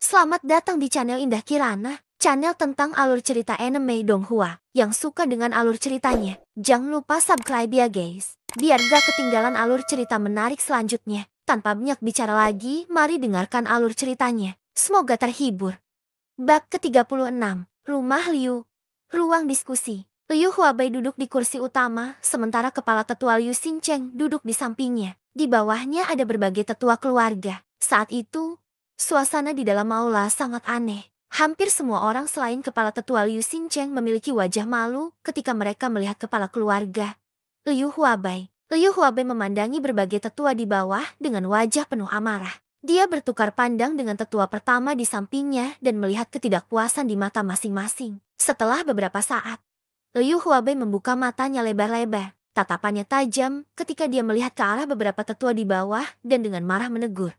Selamat datang di channel Indah Kirana, channel tentang alur cerita anime Donghua. Yang suka dengan alur ceritanya, jangan lupa subscribe ya guys, biar gak ketinggalan alur cerita menarik selanjutnya. Tanpa banyak bicara lagi, mari dengarkan alur ceritanya. Semoga terhibur. Bab ke-36, Rumah Liu. Ruang diskusi. Liu Huabai duduk di kursi utama, sementara kepala tetua Liu Xincheng duduk di sampingnya. Di bawahnya ada berbagai tetua keluarga. Saat itu, suasana di dalam aula sangat aneh. Hampir semua orang selain kepala tetua Liu Xincheng memiliki wajah malu ketika mereka melihat kepala keluarga Liu Huabai. Liu Huabai memandangi berbagai tetua di bawah dengan wajah penuh amarah. Dia bertukar pandang dengan tetua pertama di sampingnya dan melihat ketidakpuasan di mata masing-masing. Setelah beberapa saat, Liu Huabai membuka matanya lebar-lebar. Tatapannya tajam ketika dia melihat ke arah beberapa tetua di bawah dan dengan marah menegur.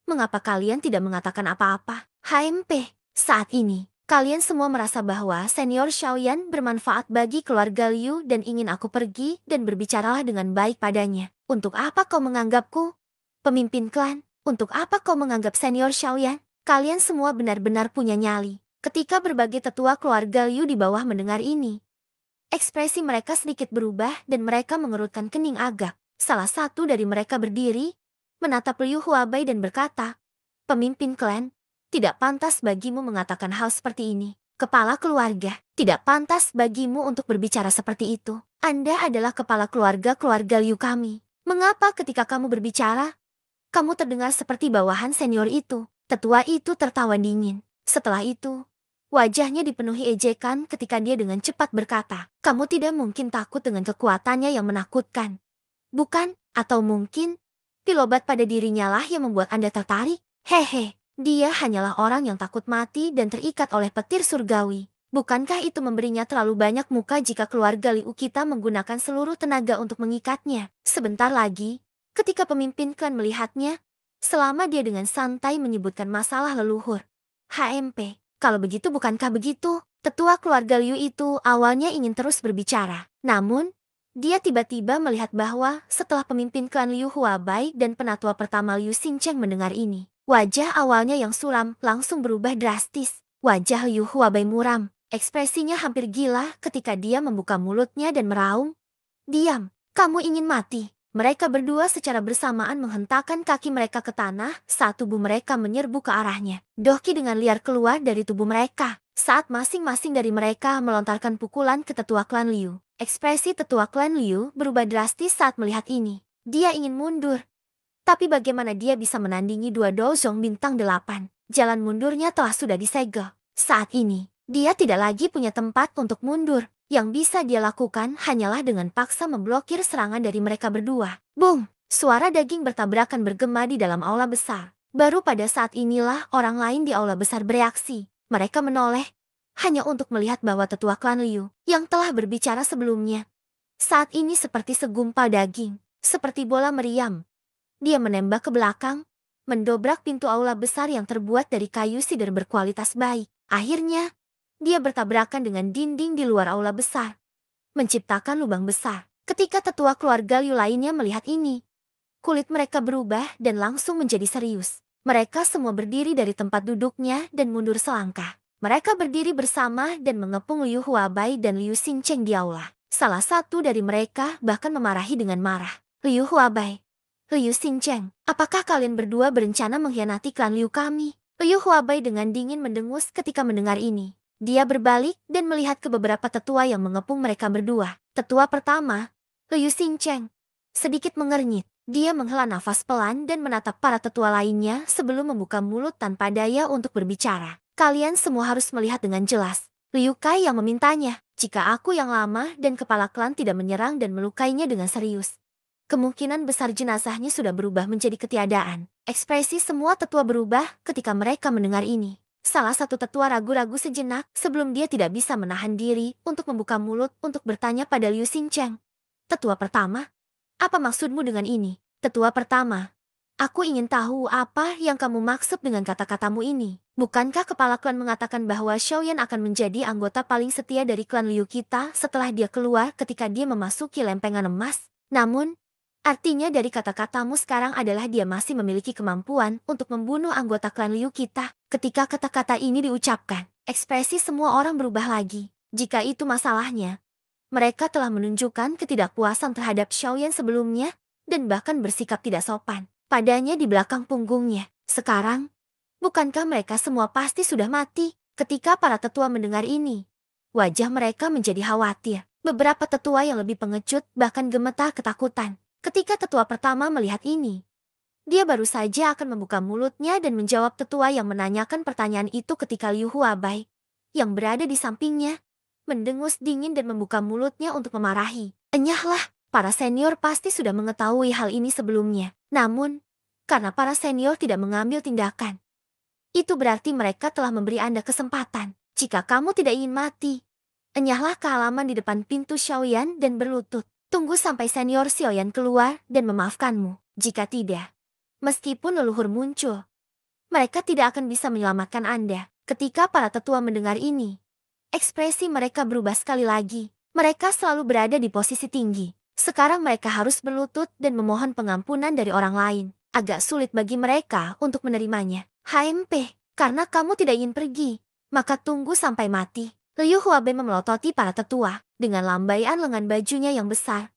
Mengapa kalian tidak mengatakan apa-apa? HMP, saat ini, kalian semua merasa bahwa senior Xiaoyan bermanfaat bagi keluarga Liu dan ingin aku pergi dan berbicaralah dengan baik padanya. Untuk apa kau menganggapku pemimpin klan? Untuk apa kau menganggap senior Xiaoyan? Kalian semua benar-benar punya nyali. Ketika berbagai tetua keluarga Liu di bawah mendengar ini, ekspresi mereka sedikit berubah dan mereka mengerutkan kening agak. Salah satu dari mereka berdiri, menatap Liu Huabai dan berkata, "Pemimpin klan, tidak pantas bagimu mengatakan hal seperti ini. Kepala keluarga, tidak pantas bagimu untuk berbicara seperti itu. Anda adalah kepala keluarga Liu kami. Mengapa ketika kamu berbicara, kamu terdengar seperti bawahan senior itu?" Tetua itu tertawa dingin. Setelah itu, wajahnya dipenuhi ejekan ketika dia dengan cepat berkata, "Kamu tidak mungkin takut dengan kekuatannya yang menakutkan. Bukan? Atau mungkin pilobat pada dirinya lah yang membuat Anda tertarik? Hehe, dia hanyalah orang yang takut mati dan terikat oleh petir surgawi. Bukankah itu memberinya terlalu banyak muka jika keluarga Liu kita menggunakan seluruh tenaga untuk mengikatnya?" Sebentar lagi, ketika pemimpin klan melihatnya, selama dia dengan santai menyebutkan masalah leluhur. HMP. Kalau begitu bukankah begitu? Tetua keluarga Liu itu awalnya ingin terus berbicara. Namun, dia tiba-tiba melihat bahwa setelah pemimpin klan Liu Huabai dan penatua pertama Liu Xincheng mendengar ini, wajah awalnya yang suram langsung berubah drastis. Wajah Liu Huabai muram, ekspresinya hampir gila ketika dia membuka mulutnya dan meraung, "Diam, kamu ingin mati." Mereka berdua secara bersamaan menghentakkan kaki mereka ke tanah saat tubuh mereka menyerbu ke arahnya. Dohki dengan liar keluar dari tubuh mereka saat masing-masing dari mereka melontarkan pukulan ke tetua klan Liu. Ekspresi tetua klan Liu berubah drastis saat melihat ini. Dia ingin mundur. Tapi bagaimana dia bisa menandingi dua dozong bintang 8? Jalan mundurnya telah sudah disegel. Saat ini, dia tidak lagi punya tempat untuk mundur. Yang bisa dia lakukan hanyalah dengan paksa memblokir serangan dari mereka berdua. Boom! Suara daging bertabrakan bergema di dalam aula besar. Baru pada saat inilah orang lain di aula besar bereaksi. Mereka menoleh, hanya untuk melihat bahwa tetua klan Liu, yang telah berbicara sebelumnya, saat ini seperti segumpal daging, seperti bola meriam. Dia menembak ke belakang, mendobrak pintu aula besar yang terbuat dari kayu sidar berkualitas baik. Akhirnya, dia bertabrakan dengan dinding di luar aula besar, menciptakan lubang besar. Ketika tetua keluarga Liu lainnya melihat ini, kulit mereka berubah dan langsung menjadi serius. Mereka semua berdiri dari tempat duduknya dan mundur selangkah. Mereka berdiri bersama dan mengepung Liu Huabai dan Liu Xincheng di aula. Salah satu dari mereka bahkan memarahi dengan marah. "Liu Huabai, Liu Xincheng, apakah kalian berdua berencana mengkhianati klan Liu kami?" Liu Huabai dengan dingin mendengus ketika mendengar ini. Dia berbalik dan melihat ke beberapa tetua yang mengepung mereka berdua. Tetua pertama, Liu Xincheng, sedikit mengernyit. Dia menghela nafas pelan dan menatap para tetua lainnya sebelum membuka mulut tanpa daya untuk berbicara. "Kalian semua harus melihat dengan jelas. Liu Kai yang memintanya. Jika aku yang lama dan kepala klan tidak menyerang dan melukainya dengan serius, kemungkinan besar jenazahnya sudah berubah menjadi ketiadaan." Ekspresi semua tetua berubah ketika mereka mendengar ini. Salah satu tetua ragu-ragu sejenak sebelum dia tidak bisa menahan diri untuk membuka mulut untuk bertanya pada Liu Xincheng. "Tetua pertama, apa maksudmu dengan ini?" "Tetua pertama, aku ingin tahu apa yang kamu maksud dengan kata-katamu ini. Bukankah kepala klan mengatakan bahwa Xiaoyan akan menjadi anggota paling setia dari klan Liu kita setelah dia keluar ketika dia memasuki lempengan emas? Namun, Artinya dari kata-katamu sekarang adalah dia masih memiliki kemampuan untuk membunuh anggota klan Liu kita. Ketika kata-kata ini diucapkan, ekspresi semua orang berubah lagi. Jika itu masalahnya, mereka telah menunjukkan ketidakpuasan terhadap Xiaoyan sebelumnya dan bahkan bersikap tidak sopan padanya di belakang punggungnya. Sekarang, bukankah mereka semua pasti sudah mati? Ketika para tetua mendengar ini, wajah mereka menjadi khawatir. Beberapa tetua yang lebih pengecut bahkan gemetar ketakutan. Ketika tetua pertama melihat ini, dia baru saja akan membuka mulutnya dan menjawab tetua yang menanyakan pertanyaan itu ketika Liu Huabai, yang berada di sampingnya, mendengus dingin dan membuka mulutnya untuk memarahi. Enyahlah, para senior pasti sudah mengetahui hal ini sebelumnya. Namun, karena para senior tidak mengambil tindakan, itu berarti mereka telah memberi Anda kesempatan. Jika kamu tidak ingin mati, enyahlah ke halaman di depan pintu Xiaoyan dan berlutut. Tunggu sampai senior Xiaoyan keluar dan memaafkanmu. Jika tidak, meskipun leluhur muncul, mereka tidak akan bisa menyelamatkan Anda. Ketika para tetua mendengar ini, ekspresi mereka berubah sekali lagi. Mereka selalu berada di posisi tinggi. Sekarang mereka harus berlutut dan memohon pengampunan dari orang lain. Agak sulit bagi mereka untuk menerimanya. HMP, karena kamu tidak ingin pergi, maka tunggu sampai mati. Liu Huabai memelototi para tetua dengan lambaian lengan bajunya yang besar.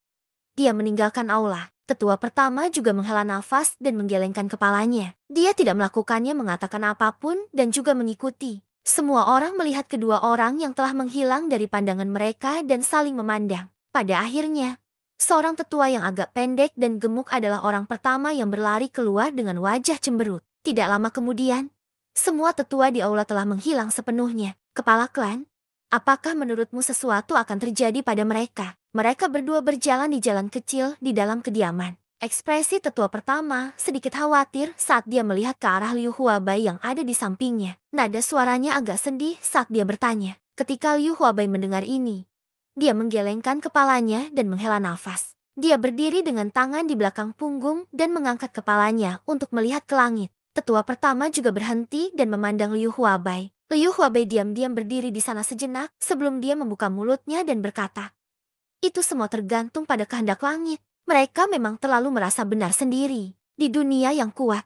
Dia meninggalkan aula. Tetua pertama juga menghela nafas dan menggelengkan kepalanya. Dia tidak melakukannya mengatakan apapun dan juga mengikuti. Semua orang melihat kedua orang yang telah menghilang dari pandangan mereka dan saling memandang. Pada akhirnya, seorang tetua yang agak pendek dan gemuk adalah orang pertama yang berlari keluar dengan wajah cemberut. Tidak lama kemudian, semua tetua di aula telah menghilang sepenuhnya. Kepala klan, apakah menurutmu sesuatu akan terjadi pada mereka? Mereka berdua berjalan di jalan kecil di dalam kediaman. Ekspresi tetua pertama sedikit khawatir saat dia melihat ke arah Liu Huabai yang ada di sampingnya. Nada suaranya agak sedih saat dia bertanya. Ketika Liu Huabai mendengar ini, dia menggelengkan kepalanya dan menghela nafas. Dia berdiri dengan tangan di belakang punggung dan mengangkat kepalanya untuk melihat ke langit. Tetua pertama juga berhenti dan memandang Liu Huabai. Liu Huabai diam-diam berdiri di sana sejenak sebelum dia membuka mulutnya dan berkata, "Itu semua tergantung pada kehendak langit. Mereka memang terlalu merasa benar sendiri. Di dunia yang kuat,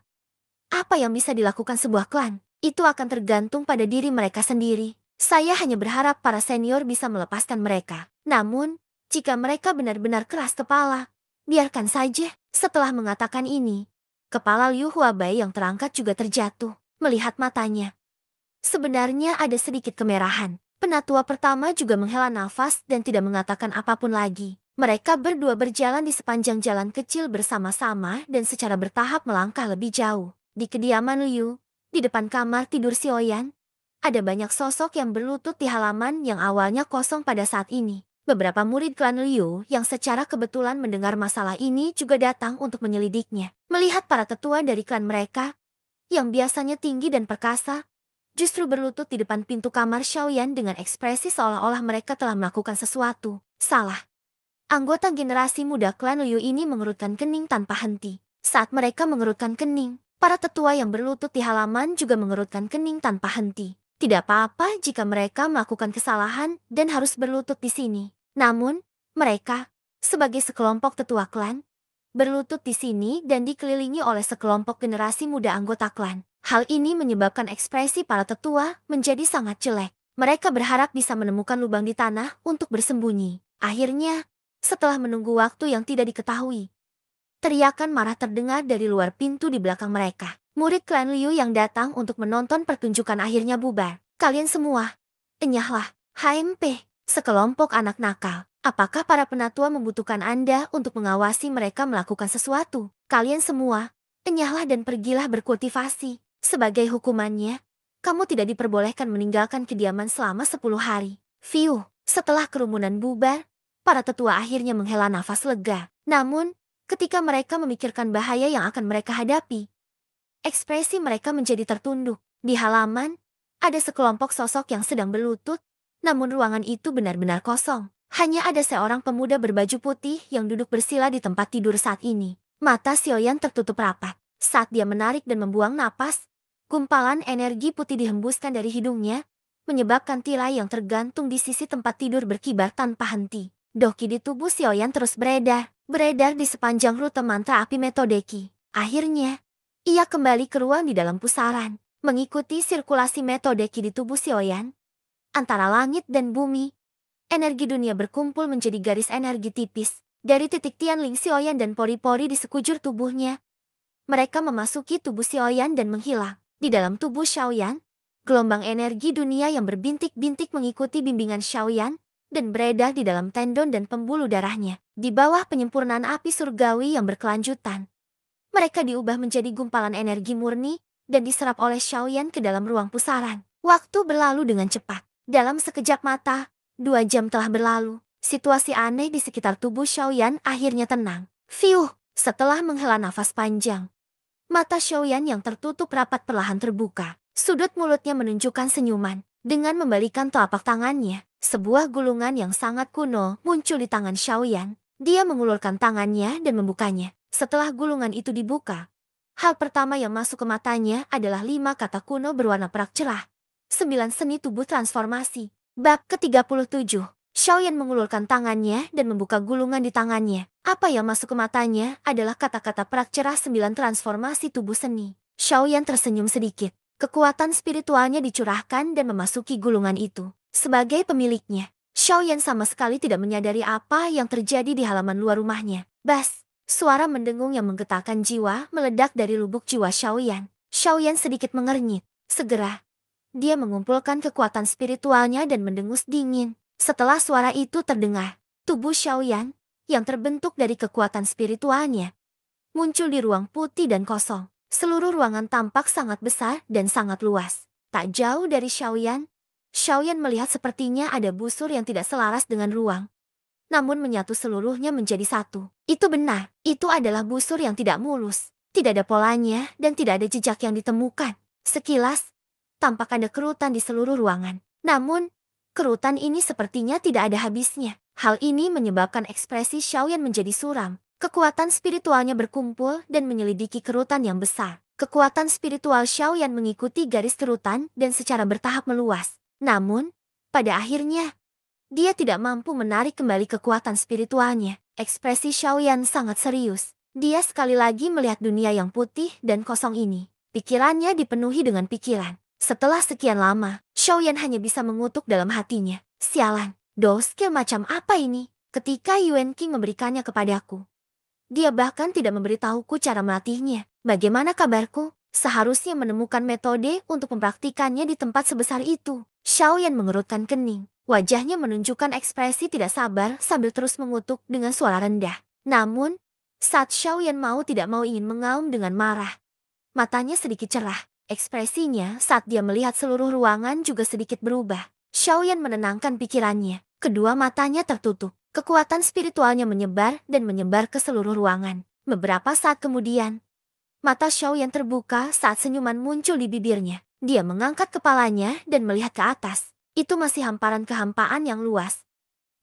apa yang bisa dilakukan sebuah klan? Itu akan tergantung pada diri mereka sendiri. Saya hanya berharap para senior bisa melepaskan mereka. Namun, jika mereka benar-benar keras kepala, biarkan saja." Setelah mengatakan ini, kepala Liu Huabai yang terangkat juga terjatuh. Melihat matanya, sebenarnya ada sedikit kemerahan. Penatua pertama juga menghela nafas dan tidak mengatakan apapun lagi. Mereka berdua berjalan di sepanjang jalan kecil bersama-sama dan secara bertahap melangkah lebih jauh. Di kediaman Liu, di depan kamar tidur Xiaoyan, ada banyak sosok yang berlutut di halaman yang awalnya kosong pada saat ini. Beberapa murid klan Liu yang secara kebetulan mendengar masalah ini juga datang untuk menyelidiknya. Melihat para tetua dari klan mereka, yang biasanya tinggi dan perkasa, justru berlutut di depan pintu kamar Xiaoyan dengan ekspresi seolah-olah mereka telah melakukan sesuatu salah. Anggota generasi muda klan Liu ini mengerutkan kening tanpa henti. Saat mereka mengerutkan kening, para tetua yang berlutut di halaman juga mengerutkan kening tanpa henti. Tidak apa-apa jika mereka melakukan kesalahan dan harus berlutut di sini. Namun, mereka, sebagai sekelompok tetua klan, berlutut di sini dan dikelilingi oleh sekelompok generasi muda anggota klan. Hal ini menyebabkan ekspresi para tetua menjadi sangat jelek. Mereka berharap bisa menemukan lubang di tanah untuk bersembunyi. Akhirnya, setelah menunggu waktu yang tidak diketahui, teriakan marah terdengar dari luar pintu di belakang mereka. Murid klan Liu yang datang untuk menonton pertunjukan akhirnya bubar. "Kalian semua, enyahlah. HMP, sekelompok anak nakal. Apakah para penatua membutuhkan Anda untuk mengawasi mereka melakukan sesuatu? Kalian semua, enyahlah dan pergilah berkultivasi. Sebagai hukumannya, kamu tidak diperbolehkan meninggalkan kediaman selama 10 hari. Fiu." Setelah kerumunan bubar, para tetua akhirnya menghela nafas lega. Namun, ketika mereka memikirkan bahaya yang akan mereka hadapi, ekspresi mereka menjadi tertunduk. Di halaman, ada sekelompok sosok yang sedang berlutut, namun ruangan itu benar-benar kosong. Hanya ada seorang pemuda berbaju putih yang duduk bersila di tempat tidur saat ini. Mata Xiaoyan tertutup rapat. Saat dia menarik dan membuang napas, gumpalan energi putih dihembuskan dari hidungnya, menyebabkan tirai yang tergantung di sisi tempat tidur berkibar tanpa henti. Doki di tubuh Xiaoyan terus beredar di sepanjang rute mantra api metode Qi. Akhirnya, ia kembali ke ruang di dalam pusaran, mengikuti sirkulasi metode Qi di tubuh Xiaoyan. Antara langit dan bumi, energi dunia berkumpul menjadi garis energi tipis. Dari titik Tianling Xiaoyan dan pori-pori di sekujur tubuhnya, mereka memasuki tubuh Xiaoyan dan menghilang. Di dalam tubuh Xiaoyan, gelombang energi dunia yang berbintik-bintik mengikuti bimbingan Xiaoyan dan beredar di dalam tendon dan pembuluh darahnya. Di bawah penyempurnaan api surgawi yang berkelanjutan, mereka diubah menjadi gumpalan energi murni dan diserap oleh Xiaoyan ke dalam ruang pusaran. Waktu berlalu dengan cepat. Dalam sekejap mata, 2 jam telah berlalu. Situasi aneh di sekitar tubuh Xiaoyan akhirnya tenang. Fiuh, setelah menghela nafas panjang, mata Xiaoyan yang tertutup rapat perlahan terbuka. Sudut mulutnya menunjukkan senyuman. Dengan membalikan telapak tangannya, sebuah gulungan yang sangat kuno muncul di tangan Xiaoyan. Dia mengulurkan tangannya dan membukanya. Setelah gulungan itu dibuka, hal pertama yang masuk ke matanya adalah 5 kata kuno berwarna perak cerah. 9 seni tubuh transformasi. Bab ke-37. Xiaoyan mengulurkan tangannya dan membuka gulungan di tangannya. Apa yang masuk ke matanya adalah kata-kata perak cerah 9 transformasi tubuh seni. Xiaoyan tersenyum sedikit. Kekuatan spiritualnya dicurahkan dan memasuki gulungan itu. Sebagai pemiliknya, Xiaoyan sama sekali tidak menyadari apa yang terjadi di halaman luar rumahnya. Bas, suara mendengung yang menggetarkan jiwa meledak dari lubuk jiwa Xiaoyan. Xiaoyan sedikit mengernyit. Segera, dia mengumpulkan kekuatan spiritualnya dan mendengus dingin. Setelah suara itu terdengar, tubuh Xiaoyan, yang terbentuk dari kekuatan spiritualnya, muncul di ruang putih dan kosong. Seluruh ruangan tampak sangat besar dan sangat luas. Tak jauh dari Xiaoyan, Xiaoyan melihat sepertinya ada busur yang tidak selaras dengan ruang, namun menyatu seluruhnya menjadi satu. Itu benar, itu adalah busur yang tidak mulus. Tidak ada polanya dan tidak ada jejak yang ditemukan. Sekilas, tampak ada kerutan di seluruh ruangan. Namun, kerutan ini sepertinya tidak ada habisnya. Hal ini menyebabkan ekspresi Xiaoyan menjadi suram. Kekuatan spiritualnya berkumpul dan menyelidiki kerutan yang besar. Kekuatan spiritual Xiaoyan mengikuti garis kerutan dan secara bertahap meluas. Namun, pada akhirnya, dia tidak mampu menarik kembali kekuatan spiritualnya. Ekspresi Xiaoyan sangat serius. Dia sekali lagi melihat dunia yang putih dan kosong ini. Pikirannya dipenuhi dengan pikiran. Setelah sekian lama, Xiaoyan hanya bisa mengutuk dalam hatinya. Sialan, skill macam apa ini? Ketika Yuan King memberikannya kepadaku, dia bahkan tidak memberitahuku cara melatihnya. Bagaimana kabarku? Seharusnya menemukan metode untuk mempraktikannya di tempat sebesar itu. Xiaoyan mengerutkan kening. Wajahnya menunjukkan ekspresi tidak sabar sambil terus mengutuk dengan suara rendah. Namun, saat Xiaoyan mau tidak mau ingin mengaum dengan marah, matanya sedikit cerah. Ekspresinya saat dia melihat seluruh ruangan juga sedikit berubah. Xiaoyan menenangkan pikirannya. Kedua matanya tertutup. Kekuatan spiritualnya menyebar dan menyebar ke seluruh ruangan. Beberapa saat kemudian, mata Xiaoyan terbuka saat senyuman muncul di bibirnya. Dia mengangkat kepalanya dan melihat ke atas. Itu masih hamparan kehampaan yang luas.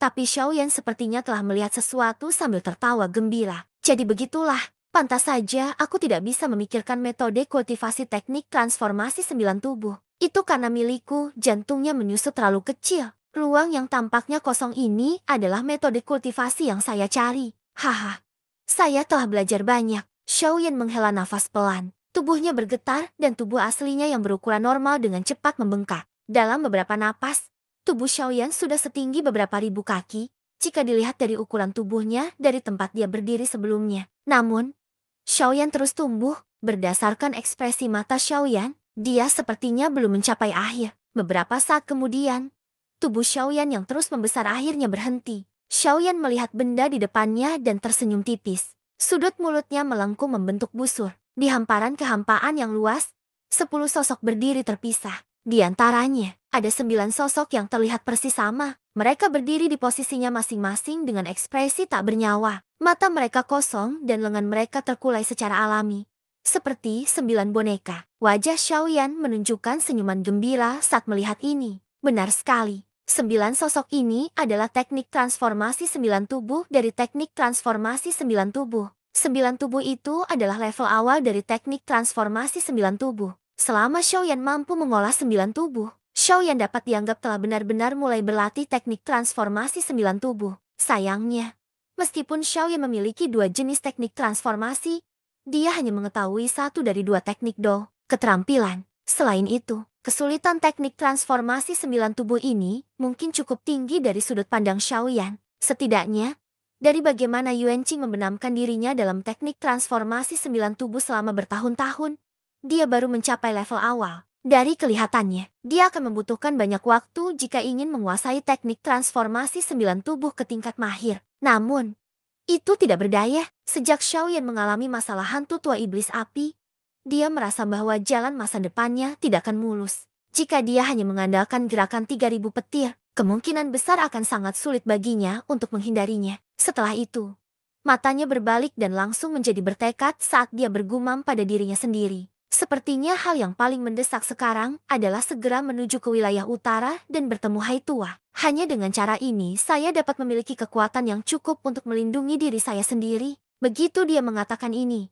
Tapi Xiaoyan sepertinya telah melihat sesuatu sambil tertawa gembira. Jadi begitulah, pantas saja aku tidak bisa memikirkan metode kultivasi teknik transformasi 9 tubuh. Itu karena milikku, jantungnya menyusut terlalu kecil. Ruang yang tampaknya kosong ini adalah metode kultivasi yang saya cari. Haha, saya telah belajar banyak. Xiaoyan menghela nafas pelan. Tubuhnya bergetar dan tubuh aslinya yang berukuran normal dengan cepat membengkak. Dalam beberapa napas, tubuh Xiaoyan sudah setinggi beberapa ribu kaki jika dilihat dari ukuran tubuhnya dari tempat dia berdiri sebelumnya. Namun, Xiaoyan terus tumbuh. Berdasarkan ekspresi mata Xiaoyan, dia sepertinya belum mencapai akhir. Beberapa saat kemudian, tubuh Xiaoyan yang terus membesar akhirnya berhenti. Xiaoyan melihat benda di depannya dan tersenyum tipis. Sudut mulutnya melengkung membentuk busur. Di hamparan kehampaan yang luas, 10 sosok berdiri terpisah. Di antaranya, ada 9 sosok yang terlihat persis sama. Mereka berdiri di posisinya masing-masing dengan ekspresi tak bernyawa. Mata mereka kosong dan lengan mereka terkulai secara alami. Seperti 9 boneka. Wajah Xiaoyan menunjukkan senyuman gembira saat melihat ini. Benar sekali. 9 sosok ini adalah teknik transformasi 9 tubuh dari teknik transformasi 9 tubuh. 9 tubuh itu adalah level awal dari teknik transformasi 9 tubuh. Selama Xiaoyan mampu mengolah 9 tubuh, Xiaoyan dapat dianggap telah benar-benar mulai berlatih teknik transformasi 9 tubuh. Sayangnya, meskipun Xiaoyan memiliki dua jenis teknik transformasi, dia hanya mengetahui satu dari dua teknik Do, keterampilan. Selain itu, kesulitan teknik transformasi 9 tubuh ini mungkin cukup tinggi dari sudut pandang Xiaoyan. Setidaknya, dari bagaimana Yuan Qing membenamkan dirinya dalam teknik transformasi 9 tubuh selama bertahun-tahun, dia baru mencapai level awal. Dari kelihatannya, dia akan membutuhkan banyak waktu jika ingin menguasai teknik transformasi 9 tubuh ke tingkat mahir. Namun, itu tidak berdaya. Sejak Xiaoyan mengalami masalah hantu tua iblis api, dia merasa bahwa jalan masa depannya tidak akan mulus. Jika dia hanya mengandalkan gerakan 3.000 petir, kemungkinan besar akan sangat sulit baginya untuk menghindarinya. Setelah itu, matanya berbalik dan langsung menjadi bertekad saat dia bergumam pada dirinya sendiri. Sepertinya hal yang paling mendesak sekarang adalah segera menuju ke wilayah utara dan bertemu Hai Tua. Hanya dengan cara ini saya dapat memiliki kekuatan yang cukup untuk melindungi diri saya sendiri. Begitu dia mengatakan ini,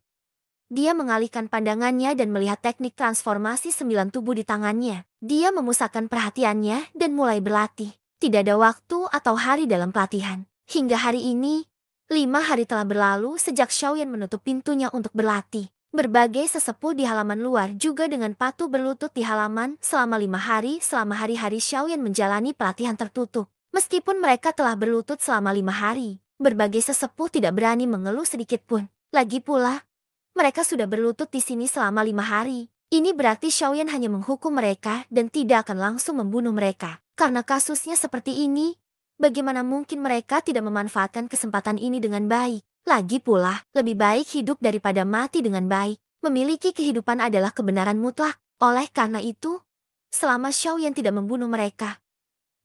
dia mengalihkan pandangannya dan melihat teknik transformasi 9 tubuh di tangannya. Dia memusatkan perhatiannya dan mulai berlatih. Tidak ada waktu atau hari dalam pelatihan. Hingga hari ini, 5 hari telah berlalu sejak Xiaoyan menutup pintunya untuk berlatih. Berbagai sesepuh di halaman luar juga dengan patuh berlutut di halaman selama 5 hari selama hari-hari Xiaoyan menjalani pelatihan tertutup. Meskipun mereka telah berlutut selama 5 hari, berbagai sesepuh tidak berani mengeluh sedikit pun. Lagi pula, mereka sudah berlutut di sini selama 5 hari. Ini berarti Xiaoyan hanya menghukum mereka dan tidak akan langsung membunuh mereka. Karena kasusnya seperti ini, bagaimana mungkin mereka tidak memanfaatkan kesempatan ini dengan baik? Lagi pula, lebih baik hidup daripada mati dengan baik. Memiliki kehidupan adalah kebenaran mutlak. Oleh karena itu, selama Xiaoyan tidak membunuh mereka,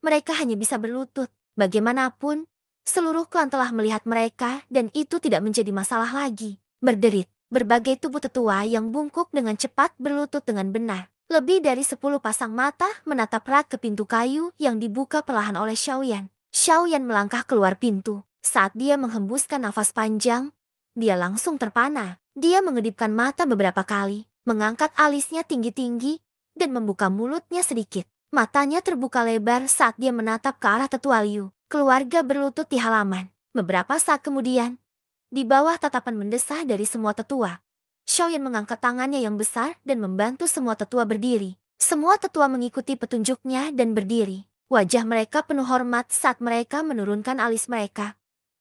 mereka hanya bisa berlutut. Bagaimanapun, seluruh klan telah melihat mereka dan itu tidak menjadi masalah lagi. Berderit, berbagai tubuh tetua yang bungkuk dengan cepat berlutut dengan benar. Lebih dari 10 pasang mata menatap rak ke pintu kayu yang dibuka perlahan oleh Xiaoyan. Xiaoyan melangkah keluar pintu. Saat dia menghembuskan nafas panjang, dia langsung terpana. Dia mengedipkan mata beberapa kali, mengangkat alisnya tinggi-tinggi, dan membuka mulutnya sedikit. Matanya terbuka lebar saat dia menatap ke arah tetua Liu. Keluarga berlutut di halaman. Beberapa saat kemudian, di bawah tatapan mendesah dari semua tetua, Xiaoyan mengangkat tangannya yang besar dan membantu semua tetua berdiri. Semua tetua mengikuti petunjuknya dan berdiri. Wajah mereka penuh hormat saat mereka menurunkan alis mereka.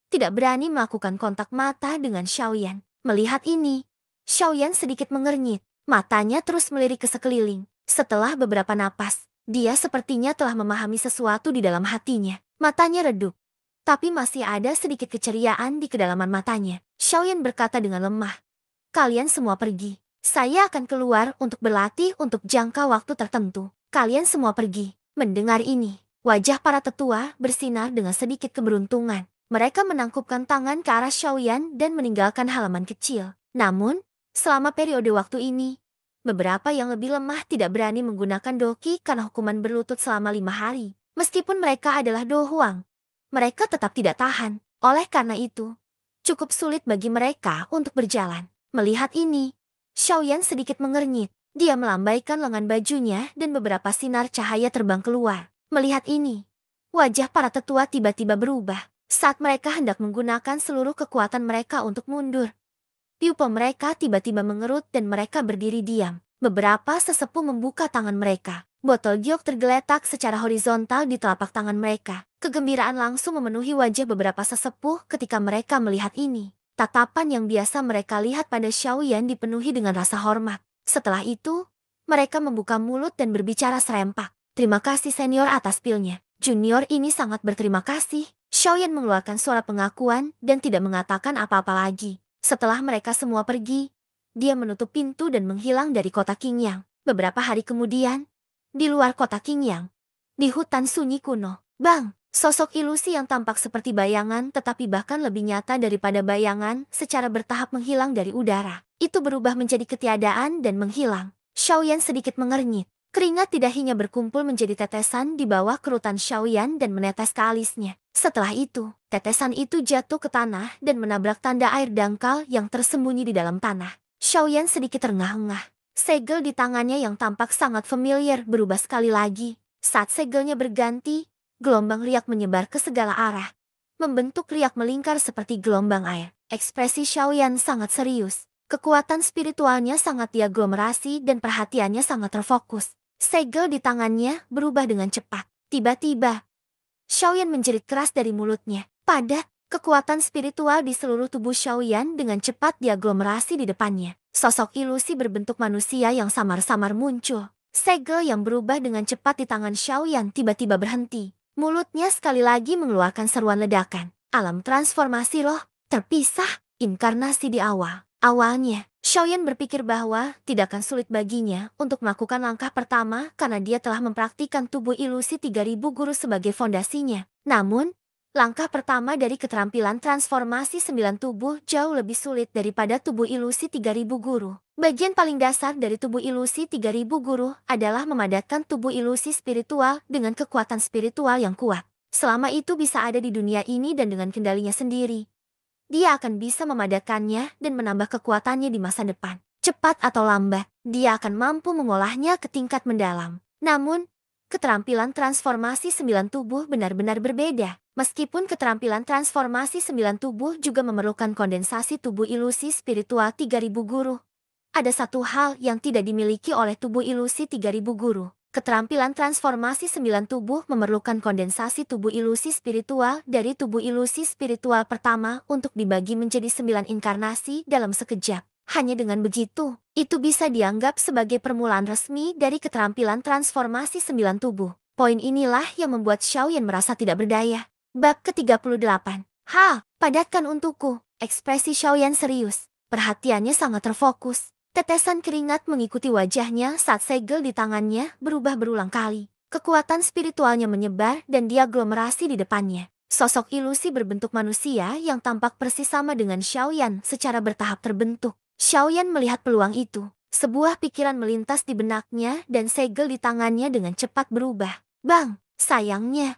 Tidak berani melakukan kontak mata dengan Xiaoyan. Melihat ini, Xiaoyan sedikit mengernyit. Matanya terus melirik ke sekeliling. Setelah beberapa napas, dia sepertinya telah memahami sesuatu di dalam hatinya. Matanya redup, tapi masih ada sedikit keceriaan di kedalaman matanya. Xiaoyan berkata dengan lemah, "Kalian semua pergi. Saya akan keluar untuk berlatih untuk jangka waktu tertentu. Kalian semua pergi." Mendengar ini, wajah para tetua bersinar dengan sedikit keberuntungan. Mereka menangkupkan tangan ke arah Xiaoyan dan meninggalkan halaman kecil. Namun, selama periode waktu ini, beberapa yang lebih lemah tidak berani menggunakan doki karena hukuman berlutut selama 5 hari. Meskipun mereka adalah Do Huang, mereka tetap tidak tahan. Oleh karena itu, cukup sulit bagi mereka untuk berjalan. Melihat ini, Xiaoyan sedikit mengernyit. Dia melambaikan lengan bajunya dan beberapa sinar cahaya terbang keluar. Melihat ini, wajah para tetua tiba-tiba berubah. Saat mereka hendak menggunakan seluruh kekuatan mereka untuk mundur, pupil mereka tiba-tiba mengerut dan mereka berdiri diam. Beberapa sesepuh membuka tangan mereka. Botol giok tergeletak secara horizontal di telapak tangan mereka. Kegembiraan langsung memenuhi wajah beberapa sesepuh ketika mereka melihat ini. Tatapan yang biasa mereka lihat pada Xiaoyan dipenuhi dengan rasa hormat. Setelah itu, mereka membuka mulut dan berbicara serempak. "Terima kasih senior atas pilnya. Junior ini sangat berterima kasih." Xiaoyan mengeluarkan suara pengakuan dan tidak mengatakan apa-apa lagi. Setelah mereka semua pergi, dia menutup pintu dan menghilang dari kota Qingyang. Beberapa hari kemudian, di luar kota Qingyang, di hutan sunyi kuno, bang, sosok ilusi yang tampak seperti bayangan tetapi bahkan lebih nyata daripada bayangan secara bertahap menghilang dari udara. Itu berubah menjadi ketiadaan dan menghilang. Xiaoyan sedikit mengernyit. Keringat di dahinya berkumpul menjadi tetesan di bawah kerutan Xiaoyan dan menetes ke alisnya. Setelah itu, tetesan itu jatuh ke tanah dan menabrak tanda air dangkal yang tersembunyi di dalam tanah. Xiaoyan sedikit terengah-engah. Segel di tangannya yang tampak sangat familiar berubah sekali lagi. Saat segelnya berganti, gelombang riak menyebar ke segala arah. Membentuk riak melingkar seperti gelombang air. Ekspresi Xiaoyan sangat serius. Kekuatan spiritualnya sangat diaglomerasi dan perhatiannya sangat terfokus. Segel di tangannya berubah dengan cepat. Tiba-tiba, Xiaoyan menjerit keras dari mulutnya. Kekuatan spiritual di seluruh tubuh Xiaoyan dengan cepat diaglomerasi di depannya. Sosok ilusi berbentuk manusia yang samar-samar muncul. Segel yang berubah dengan cepat di tangan Xiaoyan tiba-tiba berhenti. Mulutnya sekali lagi mengeluarkan seruan ledakan. Alam transformasi roh, terpisah, inkarnasi di awal. Awalnya, Xiaoyan berpikir bahwa tidak akan sulit baginya untuk melakukan langkah pertama karena dia telah mempraktikkan tubuh ilusi 3000 guru sebagai fondasinya. Namun, langkah pertama dari keterampilan transformasi 9 tubuh jauh lebih sulit daripada tubuh ilusi 3000 guru. Bagian paling dasar dari tubuh ilusi 3000 guru adalah memadatkan tubuh ilusi spiritual dengan kekuatan spiritual yang kuat. Selama itu bisa ada di dunia ini dan dengan kendalinya sendiri, dia akan bisa memadatkannya dan menambah kekuatannya di masa depan. Cepat atau lambat, dia akan mampu mengolahnya ke tingkat mendalam. Namun, keterampilan transformasi 9 tubuh benar-benar berbeda. Meskipun keterampilan transformasi 9 tubuh juga memerlukan kondensasi tubuh ilusi spiritual 3000 guru. Ada satu hal yang tidak dimiliki oleh tubuh ilusi 3000 guru. Keterampilan transformasi 9 tubuh memerlukan kondensasi tubuh ilusi spiritual dari tubuh ilusi spiritual pertama untuk dibagi menjadi 9 inkarnasi dalam sekejap. Hanya dengan begitu, itu bisa dianggap sebagai permulaan resmi dari keterampilan transformasi 9 tubuh. Poin inilah yang membuat Xiaoyan merasa tidak berdaya. Bab ke-38. Padatkan untukku. Ekspresi Xiaoyan serius. Perhatiannya sangat terfokus. Tetesan keringat mengikuti wajahnya saat segel di tangannya berubah berulang kali. Kekuatan spiritualnya menyebar dan diaglomerasi di depannya. Sosok ilusi berbentuk manusia yang tampak persis sama dengan Xiaoyan secara bertahap terbentuk. Xiaoyan melihat peluang itu. Sebuah pikiran melintas di benaknya dan segel di tangannya dengan cepat berubah. Bang, sayangnya.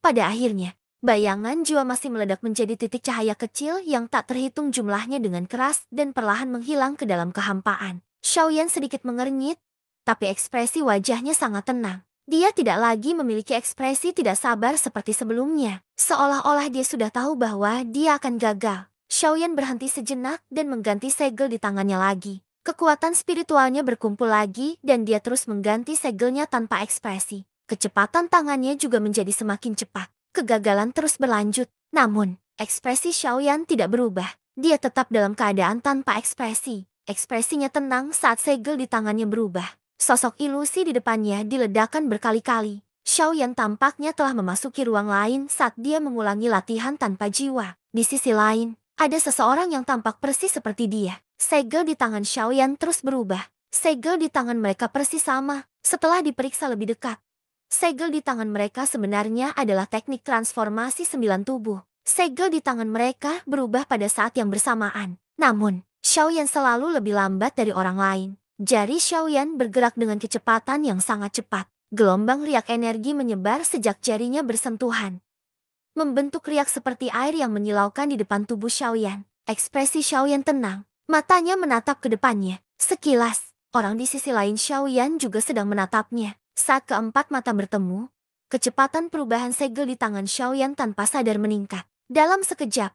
Pada akhirnya, bayangan jiwa masih meledak menjadi titik cahaya kecil yang tak terhitung jumlahnya dengan keras dan perlahan menghilang ke dalam kehampaan. Xiaoyan sedikit mengernyit, tapi ekspresi wajahnya sangat tenang. Dia tidak lagi memiliki ekspresi tidak sabar seperti sebelumnya. Seolah-olah dia sudah tahu bahwa dia akan gagal. Xiaoyan berhenti sejenak dan mengganti segel di tangannya lagi. Kekuatan spiritualnya berkumpul lagi dan dia terus mengganti segelnya tanpa ekspresi. Kecepatan tangannya juga menjadi semakin cepat. Kegagalan terus berlanjut, namun ekspresi Xiaoyan tidak berubah. Dia tetap dalam keadaan tanpa ekspresi. Ekspresinya tenang saat segel di tangannya berubah. Sosok ilusi di depannya diledakkan berkali-kali. Xiaoyan tampaknya telah memasuki ruang lain saat dia mengulangi latihan tanpa jiwa. Di sisi lain, ada seseorang yang tampak persis seperti dia. Segel di tangan Xiaoyan terus berubah. Segel di tangan mereka persis sama. Setelah diperiksa lebih dekat, segel di tangan mereka sebenarnya adalah teknik transformasi 9 tubuh. Segel di tangan mereka berubah pada saat yang bersamaan. Namun, Xiaoyan selalu lebih lambat dari orang lain. Jari Xiaoyan bergerak dengan kecepatan yang sangat cepat. Gelombang riak energi menyebar sejak jarinya bersentuhan, membentuk riak seperti air yang menyilaukan di depan tubuh Xiaoyan. Ekspresi Xiaoyan tenang. Matanya menatap ke depannya. Sekilas, orang di sisi lain Xiaoyan juga sedang menatapnya. Saat keempat mata bertemu, kecepatan perubahan segel di tangan Xiaoyan tanpa sadar meningkat. Dalam sekejap,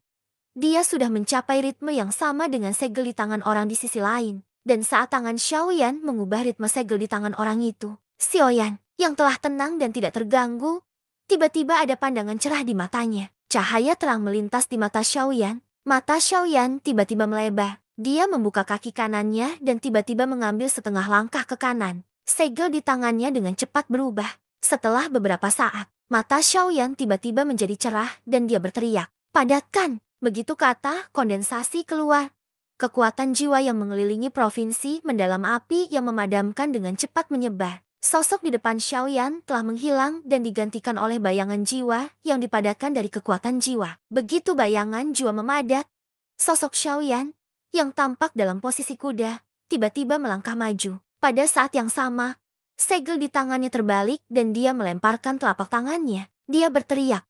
dia sudah mencapai ritme yang sama dengan segel di tangan orang di sisi lain. Dan saat tangan Xiaoyan mengubah ritme segel di tangan orang itu, Xiaoyan, yang telah tenang dan tidak terganggu, tiba-tiba ada pandangan cerah di matanya. Cahaya terang melintas di mata Xiaoyan. Mata Xiaoyan tiba-tiba melebar. Dia membuka kaki kanannya dan tiba-tiba mengambil setengah langkah ke kanan. Segel di tangannya dengan cepat berubah. Setelah beberapa saat, mata Xiaoyan tiba-tiba menjadi cerah dan dia berteriak, "Padatkan!" Begitu kata kondensasi keluar. Kekuatan jiwa yang mengelilingi provinsi mendalam api yang memadamkan dengan cepat menyebar. Sosok di depan Xiaoyan telah menghilang dan digantikan oleh bayangan jiwa yang dipadatkan dari kekuatan jiwa. Begitu bayangan jiwa memadat, sosok Xiaoyan yang tampak dalam posisi kuda tiba-tiba melangkah maju. Pada saat yang sama, segel di tangannya terbalik dan dia melemparkan telapak tangannya. Dia berteriak,